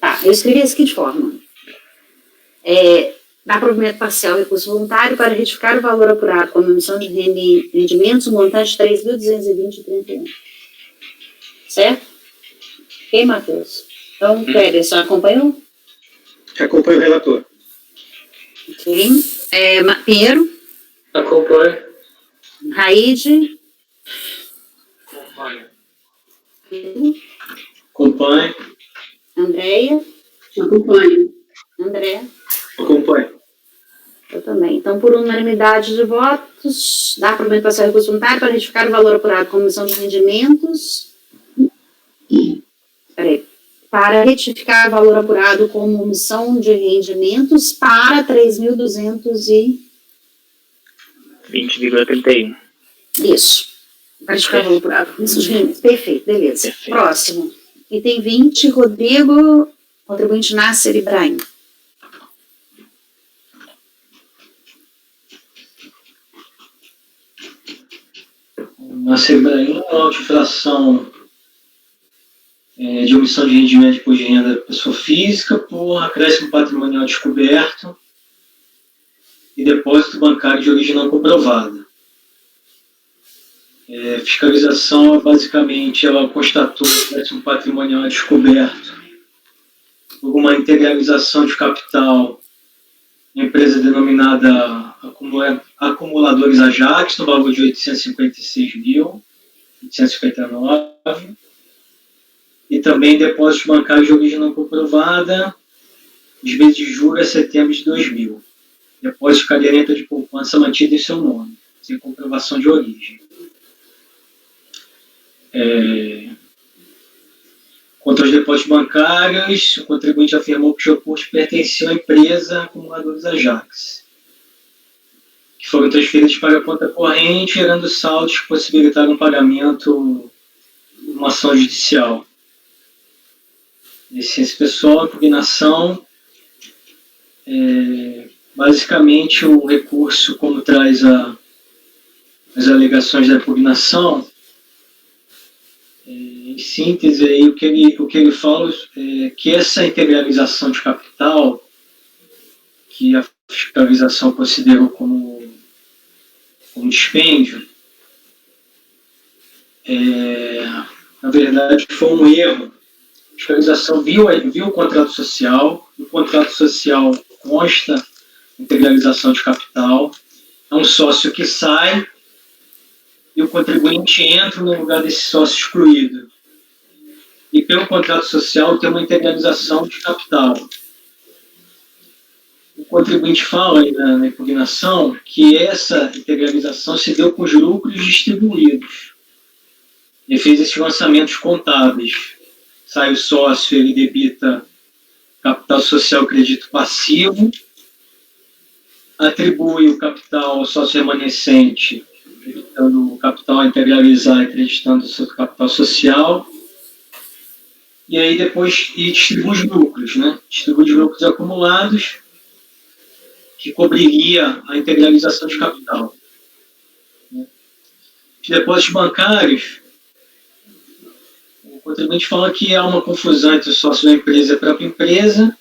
Tá, eu escrevi isso aqui de forma. Dá provimento parcial recurso voluntário para retificar o valor apurado como emissão de rendimentos, o montante de 3.220,31. Certo? Ok, Matheus? Então, Pérez, só acompanhou? Acompanho o relator. Ok. Pinheiro? Acompanho. Raide? Acompanho. Acompanho. Andréia? Acompanho. André? Acompanho. Eu também. Então, por unanimidade de votos, dá provimento parcial recurso voluntário para retificar o valor apurado como emissão de rendimentos. Para retificar o valor apurado como omissão de rendimentos para 20,31. Isso. Para retificar o valor apurado como omissão de rendimentos. Perfeito, beleza. Perfeito. Próximo. Item 20, Rodrigo, contribuinte Nasser Ibrahim. Nasser Ibrahim, auto-infração de omissão de rendimento de imposto de renda da pessoa física por acréscimo patrimonial descoberto e depósito bancário de origem não comprovada. Fiscalização, basicamente, ela constatou acréscimo patrimonial descoberto por uma integralização de capital em empresa denominada Acumuladores Ajax, no valor de 856.859, e também depósitos bancários de origem não comprovada, os meses de julho a setembro de 2000. Depósito caderneta de poupança mantido em seu nome, sem comprovação de origem. Quanto aos depósitos bancários, o contribuinte afirmou que os recursos pertenciam à empresa Acumuladores Ajax, que foram transferidos para a conta corrente, gerando saldos que possibilitaram o pagamento de uma ação judicial. Licença pessoal, impugnação. Basicamente, o recurso, como traz as alegações da impugnação, em síntese, aí, o que ele fala é que essa integralização de capital, que a fiscalização considerou como dispêndio, na verdade, foi um erro. A fiscalização viu o contrato social, no contrato social consta integralização de capital, é um sócio que sai e o contribuinte entra no lugar desse sócio excluído. E pelo contrato social tem uma integralização de capital. O contribuinte fala aí na impugnação que essa integralização se deu com os lucros distribuídos. Ele fez esses lançamentos contábeis. Sai o sócio, ele debita capital social crédito passivo, atribui o capital ao sócio remanescente, acreditando o capital a integralizar, acreditando o seu capital social, e aí depois distribui os lucros, né? Distribui os lucros acumulados, que cobriria a integralização de capital. Os depósitos bancários, o contribuinte fala que há uma confusão entre o sócio da empresa e a própria empresa,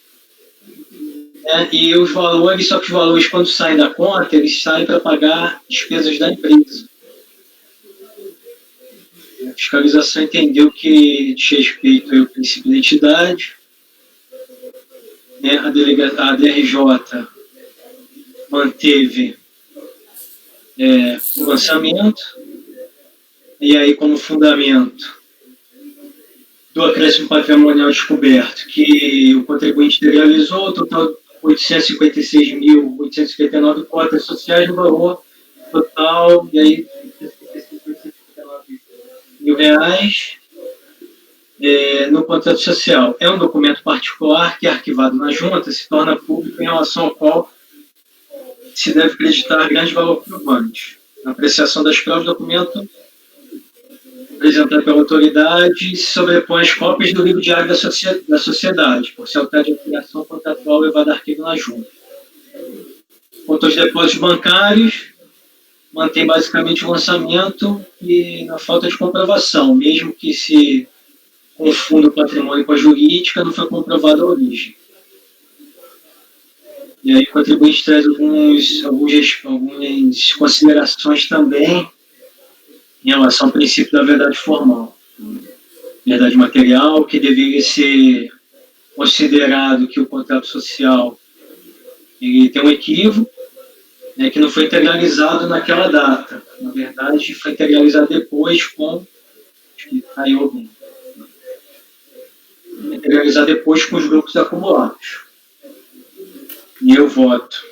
né, e os valores, só que os valores, quando saem da conta, eles saem para pagar despesas da empresa. A fiscalização entendeu que diz respeito ao princípio da identidade, né, a DRJ manteve o lançamento, e aí como fundamento do acréscimo patrimonial descoberto, que o contribuinte realizou, o total de 856.859 cotas sociais no valor total, e aí R$ 856.859, no contrato social. É um documento particular que é arquivado na junta, se torna público em relação ao qual se deve acreditar grande valor provante. Na apreciação das provas, o documento apresentado pela autoridade se sobrepõe às cópias do livro diário da sociedade, por se alterar de afiliação contratual levada a arquivo na junta. Quanto aos depósitos bancários, mantém basicamente o lançamento e na falta de comprovação, mesmo que se confunda o patrimônio com a jurídica, não foi comprovada a origem. E aí o contribuinte traz algumas considerações também em relação ao princípio da verdade formal. Verdade material, que deveria ser considerado que o contrato social ele tem um equívoco, né, que não foi integralizado naquela data. Na verdade, foi integralizado depois com... Acho que caiu bem. Integralizado depois com os grupos acumulados. E eu voto.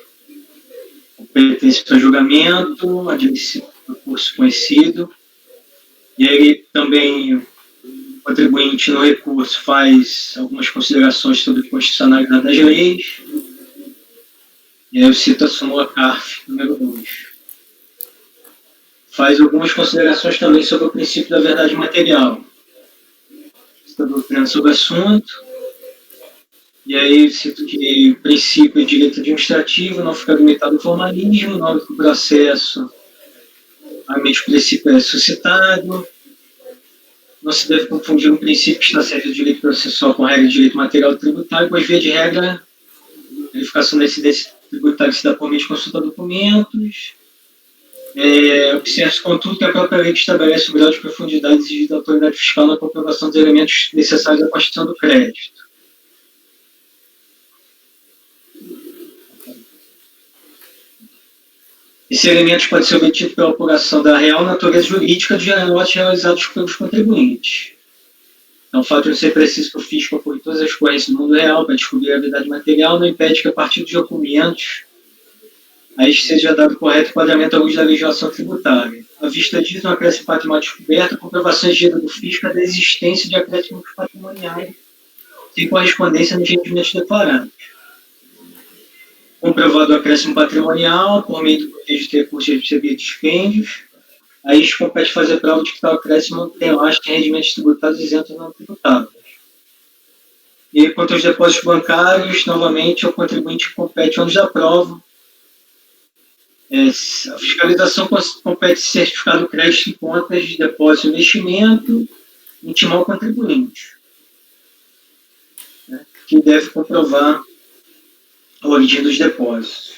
Competência para julgamento, admissível recurso conhecido. E aí também o contribuinte no recurso faz algumas considerações sobre a constitucionalidade das leis. E aí eu cito a súmula CARF, número 2. Faz algumas considerações também sobre o princípio da verdade material. Está doutrina sobre o assunto. E aí eu cito que o princípio de direito administrativo não fica limitado ao formalismo, no âmbito do processo, realmente o princípio é suscitado. Não se deve confundir um princípio que está certo de direito processual com regra de direito material tributário, pois, via de regra, a verificação da incidência tributária se dá por meio de consulta a documentos. Observa-se, contudo, que a própria lei estabelece o grau de profundidade exigido da autoridade fiscal na comprovação dos elementos necessários à constituição do crédito. Esses elementos podem ser obtidos pela apuração da real natureza jurídica dos genotes realizados pelos contribuintes. Então, o fato de não ser preciso que o fisco apure todas as ocorrências do mundo real para descobrir a verdade material não impede que, a partir dos documentos, a este seja dado correto enquadramento à luz da legislação tributária. À vista disso, no acréscimo patrimonial descoberto, a comprovação exigida do fisco é da existência de acréscimos patrimoniais sem correspondência nos rendimentos declarados. Comprovado o acréscimo patrimonial, por meio do registro de recursos de receber dispêndios, a este compete fazer prova de que tal acréscimo tem lastro em rendimentos tributados isentos ou não tributáveis. E quanto aos depósitos bancários, novamente, é o contribuinte que compete onde da prova. A fiscalização compete certificar o crédito em contas de depósito e investimento, intimar o contribuinte, né, que deve comprovar a origem dos depósitos.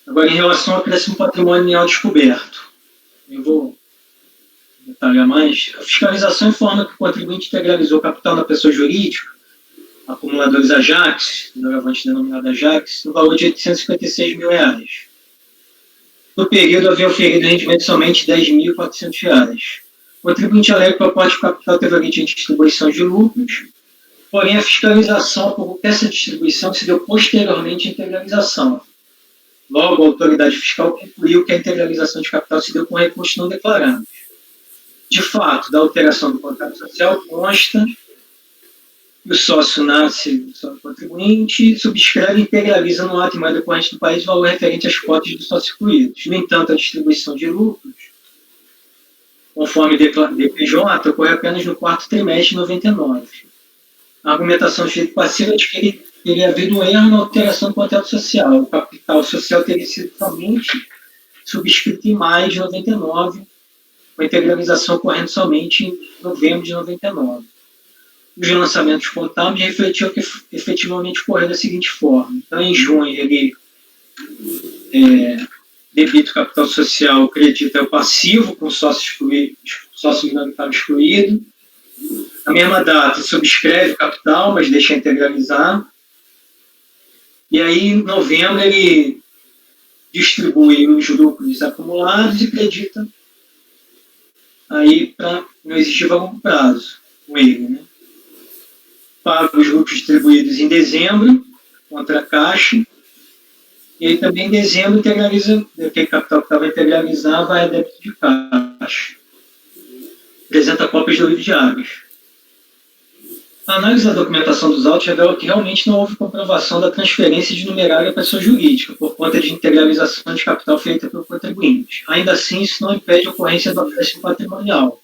Agora, em relação ao acréscimo patrimonial descoberto, eu vou detalhar mais. A fiscalização informa que o contribuinte integralizou o capital na pessoa jurídica, acumuladores Ajax, doravante denominado Ajax, no valor de R$ 856 mil. No período, havia oferido rendimento somente R$ 10.400. O contribuinte alega que o aporte de capital teve origem de distribuição de lucros, porém a fiscalização por essa distribuição se deu posteriormente à integralização. Logo, a autoridade fiscal concluiu que a integralização de capital se deu com recursos não declarados. De fato, da alteração do contrato social consta que o sócio nasce do contribuinte, subscreve e integraliza no ato em moeda corrente do país o valor referente às cotas do sócio excluídos. No entanto, a distribuição de lucros, conforme DPJ, ocorre apenas no quarto trimestre de 99. A argumentação do direito passivo é de que teria havido um erro na alteração do contrato social. O capital social teria sido somente subscrito em maio de 99, com a integralização ocorrendo somente em novembro de 99. Os lançamentos contábeis refletiam que efetivamente ocorreu da seguinte forma. Então, em junho, ele debita o capital social, o crédito é o passivo, com sócio minoritário excluído. Na mesma data, subscreve o capital, mas deixa integralizar. E aí, em novembro, ele distribui os lucros acumulados e acredita aí para não existir a longo prazo com ele, né? Paga os lucros distribuídos em dezembro, contra a caixa, e aí também em dezembro integraliza, aquele capital que estava integralizado vai a débito de caixa. Apresenta cópias do livro de hábitos. A análise da documentação dos autos revela que realmente não houve comprovação da transferência de numerário à pessoa jurídica, por conta de integralização de capital feita pelo contribuinte. Ainda assim, isso não impede a ocorrência do acréscimo patrimonial.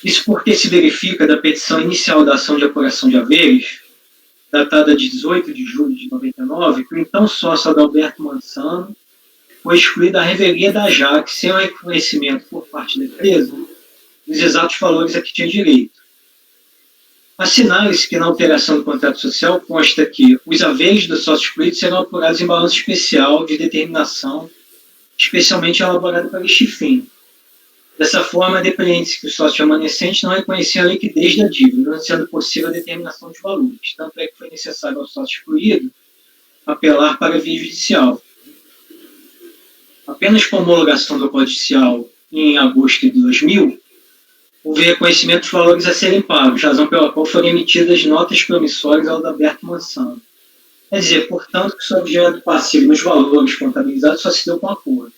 Isso porque se verifica da petição inicial da ação de apuração de haveres, datada de 18 de julho de 99, que o então sócio Adalberto Mansano foi excluído da revelia da JAC sem o reconhecimento por parte da empresa dos exatos valores a que tinha direito. Assinale-se que na alteração do contrato social consta que os haveres do sócio excluído serão apurados em balanço especial de determinação, especialmente elaborado para este fim. Dessa forma, depreende-se que o sócio remanescente não reconhecia a liquidez da dívida, não sendo possível a determinação de valores. Tanto é que foi necessário ao sócio excluído apelar para a via judicial. Apenas com a homologação do Código Judicial em agosto de 2000, houve reconhecimento dos valores a serem pagos, razão pela qual foram emitidas notas promissórias ao Adalberto Mansano. Quer dizer, portanto, que o objeto passivo nos valores contabilizados só se deu com acordo.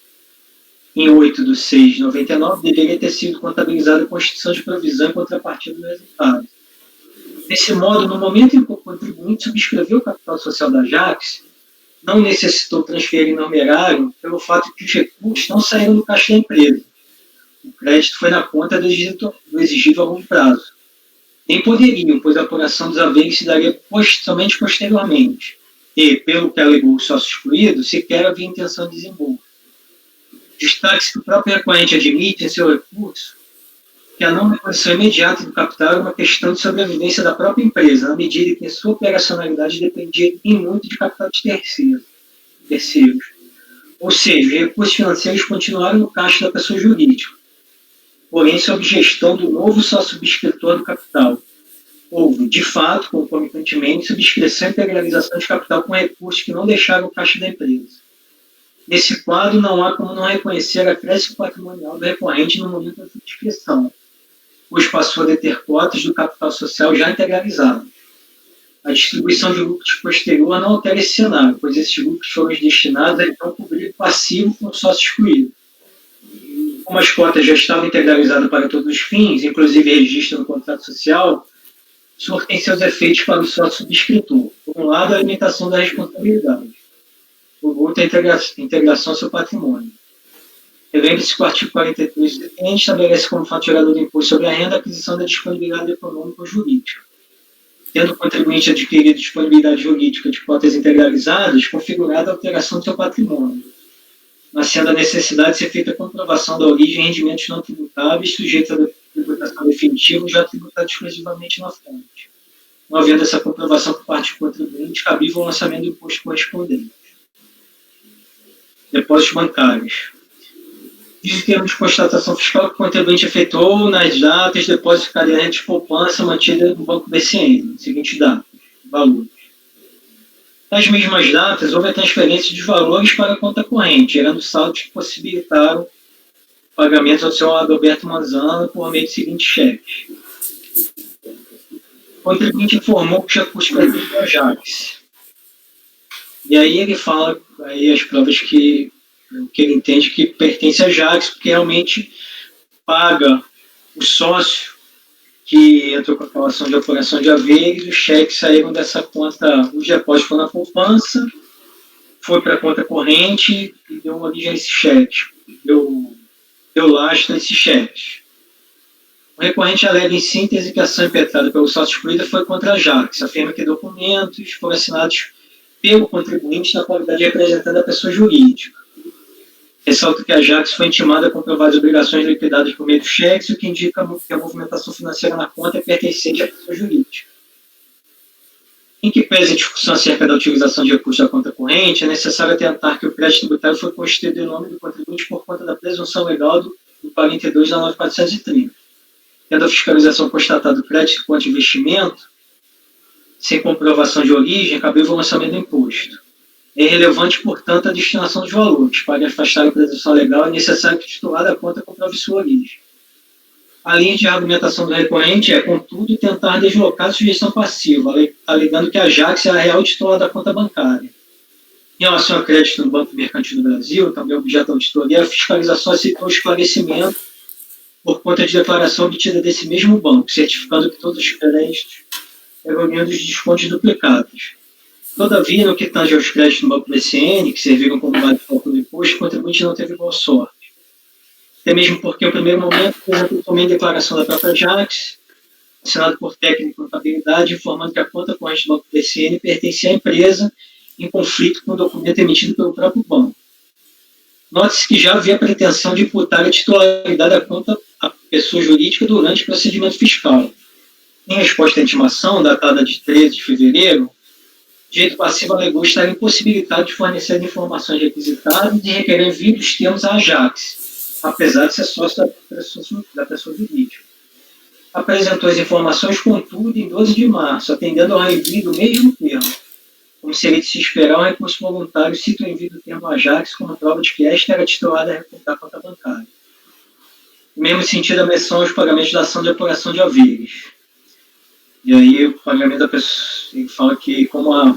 Em 8/6/99, deveria ter sido contabilizada a constituição de provisão em contrapartida do resultado. Desse modo, no momento em que o contribuinte subscreveu o capital social da JACS, não necessitou transferir numerário pelo fato de que os recursos não saíram do caixa da empresa. O crédito foi na conta do exigido a longo prazo. Nem poderiam, pois a apuração dos haveres se daria somente posteriormente. E, pelo que alegou o sócio excluído, sequer havia intenção de desembolso. Destaque-se que o próprio recorrente admite em seu recurso que a não reposição imediata do capital é uma questão de sobrevivência da própria empresa, na medida em que sua operacionalidade dependia em muito de capital de terceiros. Ou seja, os recursos financeiros continuaram no caixa da pessoa jurídica, porém sob gestão do novo sócio-subscritor do capital. Houve, de fato, concomitantemente, subscrição e integralização de capital com recursos que não deixaram o caixa da empresa. Nesse quadro, não há como não reconhecer a acréscimo patrimonial do recorrente no momento da subscrição, pois passou a deter cotas do capital social já integralizado. A distribuição de lucros posterior não altera esse cenário, pois esses lucros foram destinados a então cobrir o passivo com o sócio excluído. Como as cotas já estavam integralizadas para todos os fins, inclusive registro no contrato social, surtem seus efeitos para o sócio subscritor. Por um lado, a limitação da responsabilidade. Por outro, a integração ao seu patrimônio. Lembre-se que o artigo 43 do DPN estabelece como faturador do imposto sobre a renda a aquisição da disponibilidade econômica ou jurídica. Tendo o contribuinte adquirido disponibilidade jurídica de cotas integralizadas, configurada a alteração do seu patrimônio, nascendo a necessidade de ser feita a comprovação da origem em rendimentos não tributáveis sujeitos à tributação definitiva ou já tributados exclusivamente na fonte. Não havendo essa comprovação por parte do contribuinte, cabível o lançamento do imposto correspondente. Depósitos bancários. Diz o termo de constatação fiscal que o contribuinte efetuou nas datas depósito caderneta de poupança mantida no Banco BCN, seguintes datas, valores. Nas mesmas datas, houve a transferência de valores para a conta corrente, gerando saldos que possibilitaram pagamentos ao senhor Adalberto Mansano por meio dos seguintes cheques. O contribuinte informou que os recursos pertencem à JACS. E aí ele fala aí as provas que ele entende que pertence à JACS, porque realmente paga o sócio que entrou com a calção de apuração de haveres, os cheques saíram dessa conta, os depósitos foram na poupança, foi para a conta corrente e deu origem a esses cheques, deu lastro a esses cheques. O recorrente alega em síntese que a ação impetrada pelo sócio excluído foi contra a JACS, afirma que documentos foram assinados pelo contribuinte na qualidade de representante da pessoa jurídica. Ressalto que a JACS foi intimada a comprovar as obrigações liquidadas por meio do cheques, o que indica que a movimentação financeira na conta é pertencente à pessoa jurídica. Em que pese a discussão acerca da utilização de recursos da conta corrente, é necessário atentar que o crédito tributário foi constituído em nome do contribuinte por conta da presunção legal do 42 da 9430. Tendo a fiscalização constatada do crédito quanto investimento, sem comprovação de origem, cabível o lançamento do imposto. É irrelevante, portanto, a destinação dos valores. Para afastar a presunção legal, é necessário que o titular da conta comprove sua origem. A linha de argumentação do recorrente é, contudo, tentar deslocar a sujeição passiva, alegando que a JACS é a real titular da conta bancária. Em relação ao crédito no Banco Mercantil do Brasil, também objeto da auditoria, a fiscalização aceitou o esclarecimento por conta de declaração obtida desse mesmo banco, certificando que todos os créditos eram oriundos de descontos duplicados. Todavia, no que tange aos créditos no Banco BCN, que serviram como base de cálculo do imposto, o contribuinte não teve igual sorte. Até mesmo porque, no primeiro momento, apresentou também a declaração da própria Ajax, assinado por técnico de contabilidade, informando que a conta corrente do Banco BCN pertencia à empresa, em conflito com o documento emitido pelo próprio banco. Note-se que já havia a pretensão de imputar a titularidade da conta à pessoa jurídica durante o procedimento fiscal. Em resposta à intimação, datada de 13 de fevereiro, o direito passivo alegou estar impossibilitado de fornecer as informações requisitadas e requerer envio dos termos à Ajax, apesar de ser sócio da pessoa jurídica. Apresentou as informações, contudo, em 12 de março, atendendo ao envio do mesmo termo. Como seria de se esperar, um recurso voluntário cita o envio do termo Ajax como prova de que esta era titulada da conta bancária. No mesmo sentido, a menção aos pagamentos da ação de apuração de haveres. E aí, o pagamento da pessoa, ele fala que, como a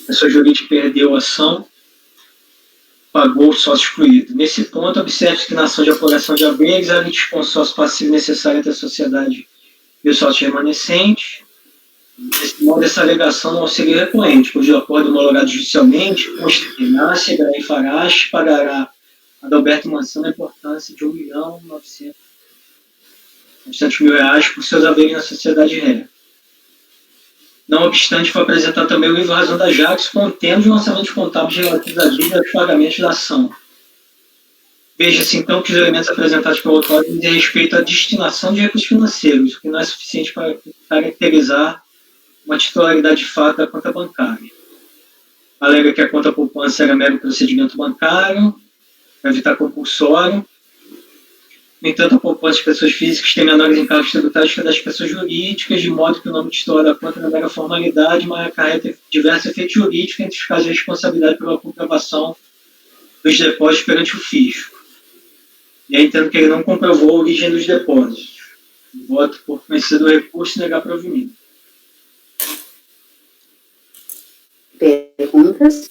pessoa jurídica perdeu a ação, pagou o sócio excluído. Nesse ponto, observe-se que na ação de apuração de haveres, há limites com o sócio passivo necessário entre a sociedade e o sócio remanescente. Desse modo, essa alegação não seria recorrente, pois, de acordo homologado judicialmente, consta que Inácio Ibrahim Farache pagará a Adalberto Mansão a importância de R$1.900.000 por seus haveres na sociedade ré. Não obstante, foi apresentado também o livro Razão da Ajax, contendo os lançamentos contábeis relativos à dívida e aos pagamentos da ação. Veja-se, então, que os elementos apresentados pelo autor dizem respeito à destinação de recursos financeiros, o que não é suficiente para caracterizar uma titularidade de fato da conta bancária. Alega que a conta poupança era mero procedimento bancário, para evitar compulsório. No entanto, a poupança de pessoas físicas tem menores encargos tributários que a das pessoas jurídicas, de modo que o nome titular da conta não é mera formalidade, mas acarreta diversos efeitos jurídicos, entre os casos de responsabilidade pela comprovação dos depósitos perante o fisco. E aí, entendo que ele não comprovou a origem dos depósitos. Voto por conhecer do recurso e negar provimento. Perguntas?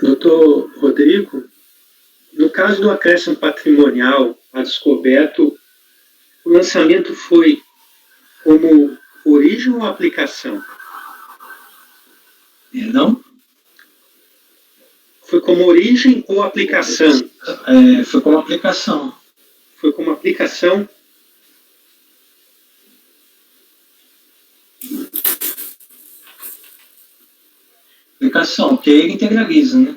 Doutor Rodrigo, no caso do acréscimo patrimonial a descoberto, o lançamento foi como origem ou aplicação? Perdão? Foi como origem ou aplicação? Foi como aplicação. Foi como aplicação? Aplicação, porque ele integraliza, né?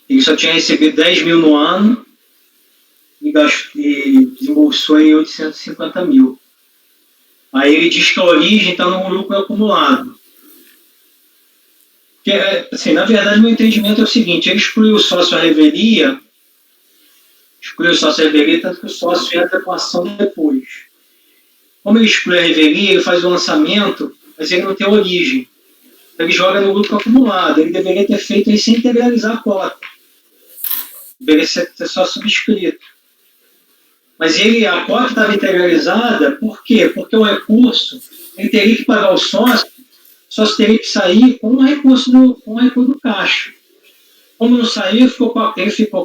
Ele só tinha recebido 10 mil no ano e desembolsou em 850 mil. Aí ele diz que a origem está no lucro acumulado. Porque, assim, na verdade, meu entendimento é o seguinte: ele excluiu o sócio à revelia, tanto que o sócio entra com a ação depois. Como ele exclui a revelia, ele faz o lançamento, mas ele não tem origem. Ele joga no lucro acumulado. Ele deveria ter feito isso sem integralizar a cota. Deveria ser só subscrito. Mas a cota estava integralizada, por quê? Porque o recurso, ele teria que pagar o sócio teria que sair com o recurso do caixa. Como não saiu, ele ficou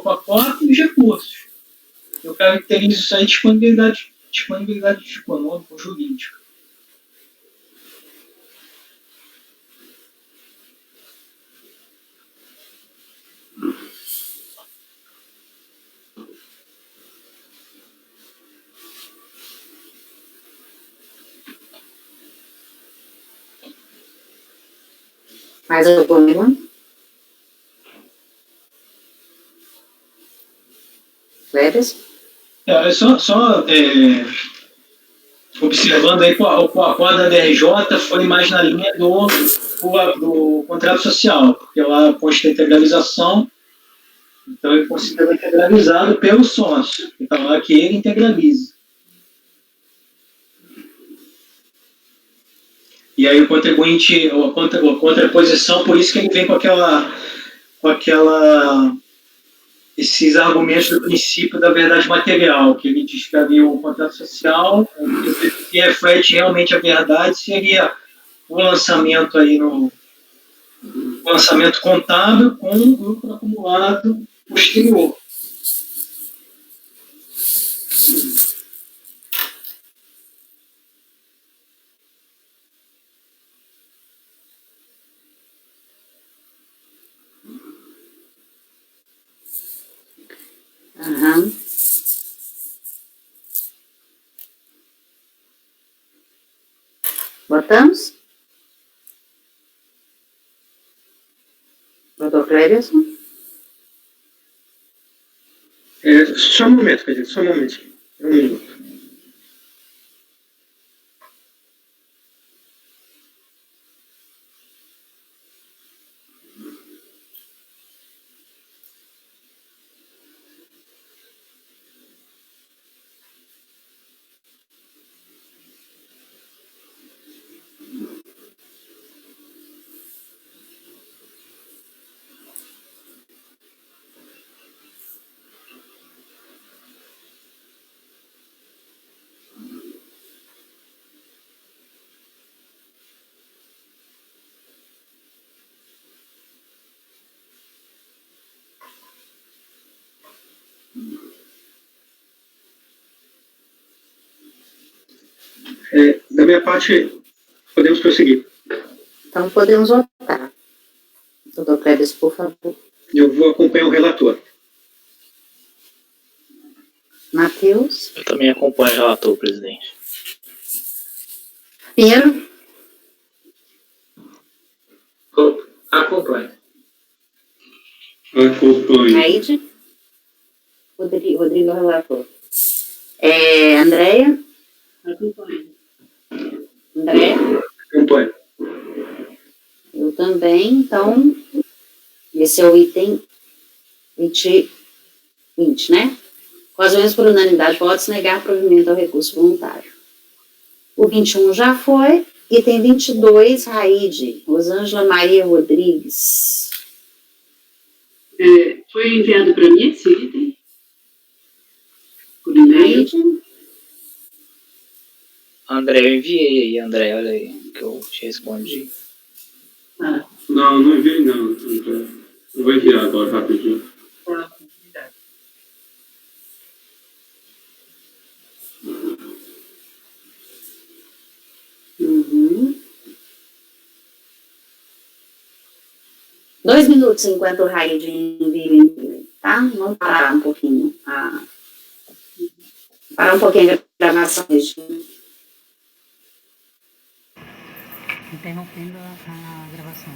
com a cota e os recursos. Eu caracterizo isso aí de disponibilidade econômica ou jurídica. Mais alguma pergunta? Cléves? Observando aí, o acordo da DRJ foi mais na linha do contrato social, porque lá consta a integralização, então ele considera integralizado pelo sócio, então lá que ele integraliza. E aí o contribuinte, a contraposição, por isso que ele vem com esses argumentos do princípio da verdade material, que ele diz que havia o contrato social, que reflete realmente a verdade, seria o lançamento aí lançamento contábil com lucro acumulado posterior. Aham. Botamos? Doutor Cleverson? Só um momento, quer dizer, só um momento. Um minuto. Da minha parte, podemos prosseguir. Então podemos votar. Doutor Cleverson, por favor. Eu vou acompanhar o relator. Matheus? Eu também acompanho o relator, presidente. Pinheiro? Acompanhe. Acompanhe. Raide? Rodrigo é o relator. Andréia? Acompanho. Andréia? Acompanho. Eu também. Então, esse é o item 20, né? Quase menos por unanimidade, pode-se negar provimento ao recurso voluntário. O 21 já foi. Item 22, Raide. Rosângela Maria Rodrigues. Foi enviado para mim esse item? Por e-mail? Raide. André, eu enviei aí, André, olha aí, que eu te respondi. Ah, Não enviei não. Eu vou enviar agora rapidinho. tá. Uhum. 2 minutos enquanto o Raide envia, tá? Vamos parar um pouquinho. Parar um pouquinho a gravação. Interrompendo a gravação.